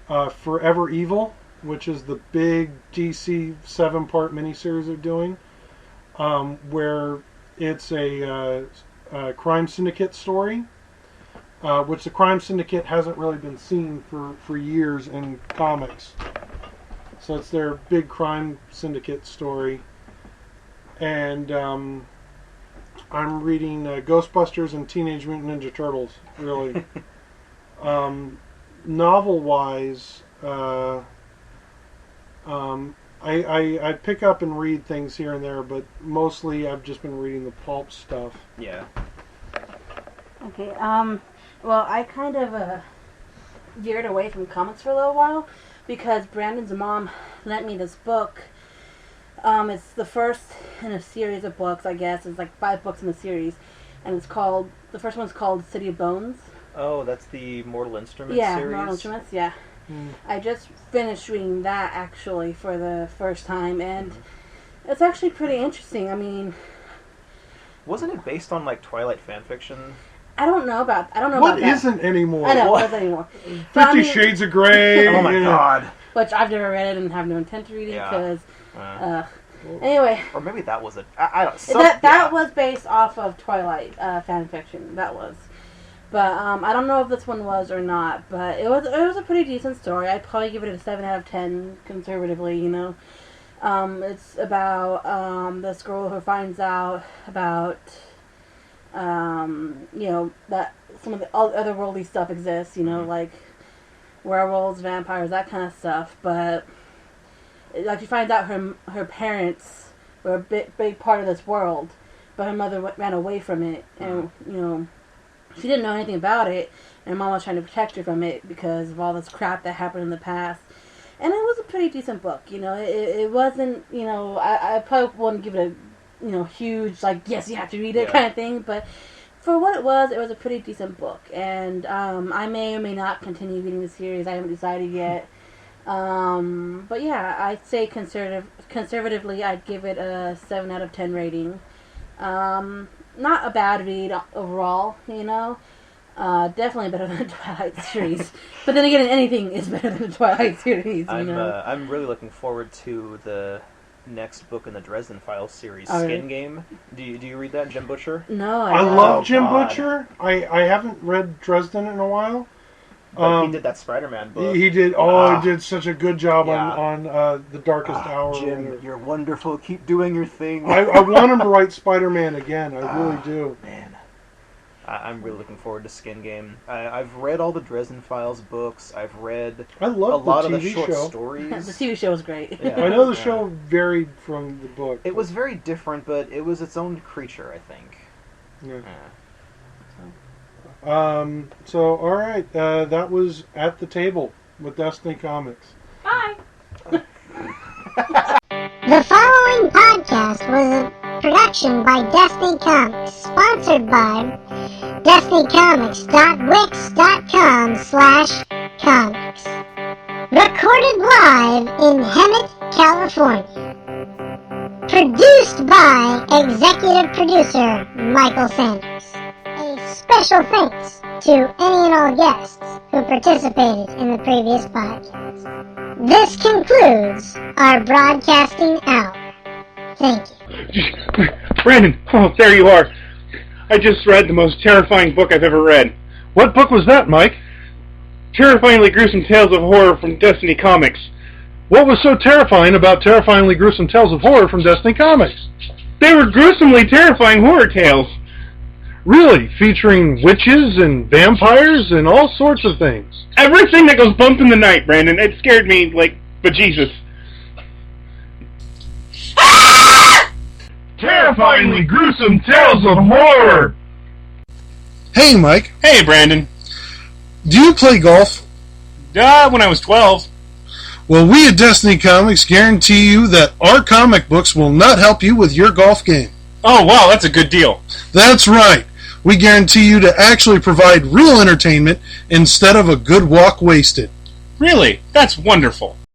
Forever Evil, which is the big DC 7-part miniseries they're doing, where it's a crime syndicate story, which the crime syndicate hasn't really been seen for years in comics. So it's their big crime syndicate story. And I'm reading Ghostbusters and Teenage Mutant Ninja Turtles, really. Novel-wise, I pick up and read things here and there, but mostly I've just been reading the pulp stuff. Yeah. Okay, well, I kind of veered away from comics for a little while because Brandon's mom lent me this book. It's the first in a series of books, I guess. It's like 5 books in the series, and the first one's called City of Bones. Oh, that's the Mortal Instruments series? series? Yeah, Mortal Instruments, yeah. I just finished reading that, actually, for the first time, and it's actually pretty interesting. I mean... Wasn't it based on, like, Twilight fanfiction? I don't know about that. What isn't anymore? I know, what isn't anymore. 50 Shades of Grey. Oh, my God. Which I've never read it and have no intent to read it, because... anyway... Or maybe that was it. I don't... That was based off of Twilight fanfiction. That was. But I don't know if this one was or not. But it was a pretty decent story. I'd probably give it a 7 out of 10 conservatively. You know, it's about this girl who finds out about that some of the otherworldly stuff exists. You know, like werewolves, vampires, that kind of stuff. But like she finds out her parents were a big part of this world, but her mother ran away from it, and she didn't know anything about it, and her mom was trying to protect her from it because of all this crap that happened in the past. And it was a pretty decent book, it wasn't, I probably wouldn't give it a, huge, like, yes, you have to read it kind of thing, but for what it was a pretty decent book, and I may or may not continue reading the series. I haven't decided yet. But yeah, I'd say conservatively, I'd give it a 7 out of 10 rating. Not a bad read overall, definitely better than the Twilight series. But then again, anything is better than the Twilight series, I'm really looking forward to the next book in the Dresden Files series, Skin Game. Do you read that, Jim Butcher? No, I love Jim Butcher. I haven't read Dresden in a while. But he did that Spider-Man book. He did. He did such a good job on The Darkest Hour. Jim, you're wonderful. Keep doing your thing. I want him to write Spider-Man again. I really do. Man, I'm really looking forward to Skin Game. I've read all the Dresden Files books. I've read a lot of the short stories. The TV show was great. Yeah. I know the show varied from the book. It was very different, but it was its own creature, I think. Yeah. So, all right, that was At the Table with Destiny Comics. Bye! The following podcast was a production by Destiny Comics, sponsored by DestinyComics.wix.com/comics. Recorded live in Hemet, California. Produced by executive producer Michael Sanders. Special thanks to any and all guests who participated in the previous podcast. This concludes our broadcasting hour. Thank you. Brandon, there you are. I just read the most terrifying book I've ever read. What book was that, Mike? Terrifyingly Gruesome Tales of Horror from Destiny Comics. What was so terrifying about Terrifyingly Gruesome Tales of Horror from Destiny Comics? They were gruesomely terrifying horror tales. Really? Featuring witches and vampires and all sorts of things. Everything that goes bump in the night, Brandon. It scared me like bejesus. Terrifyingly Gruesome Tales of Horror! Hey, Mike. Hey, Brandon. Do you play golf? When I was 12. Well, we at Destiny Comics guarantee you that our comic books will not help you with your golf game. Oh, wow, that's a good deal. That's right. We guarantee you to actually provide real entertainment instead of a good walk wasted. Really? That's wonderful.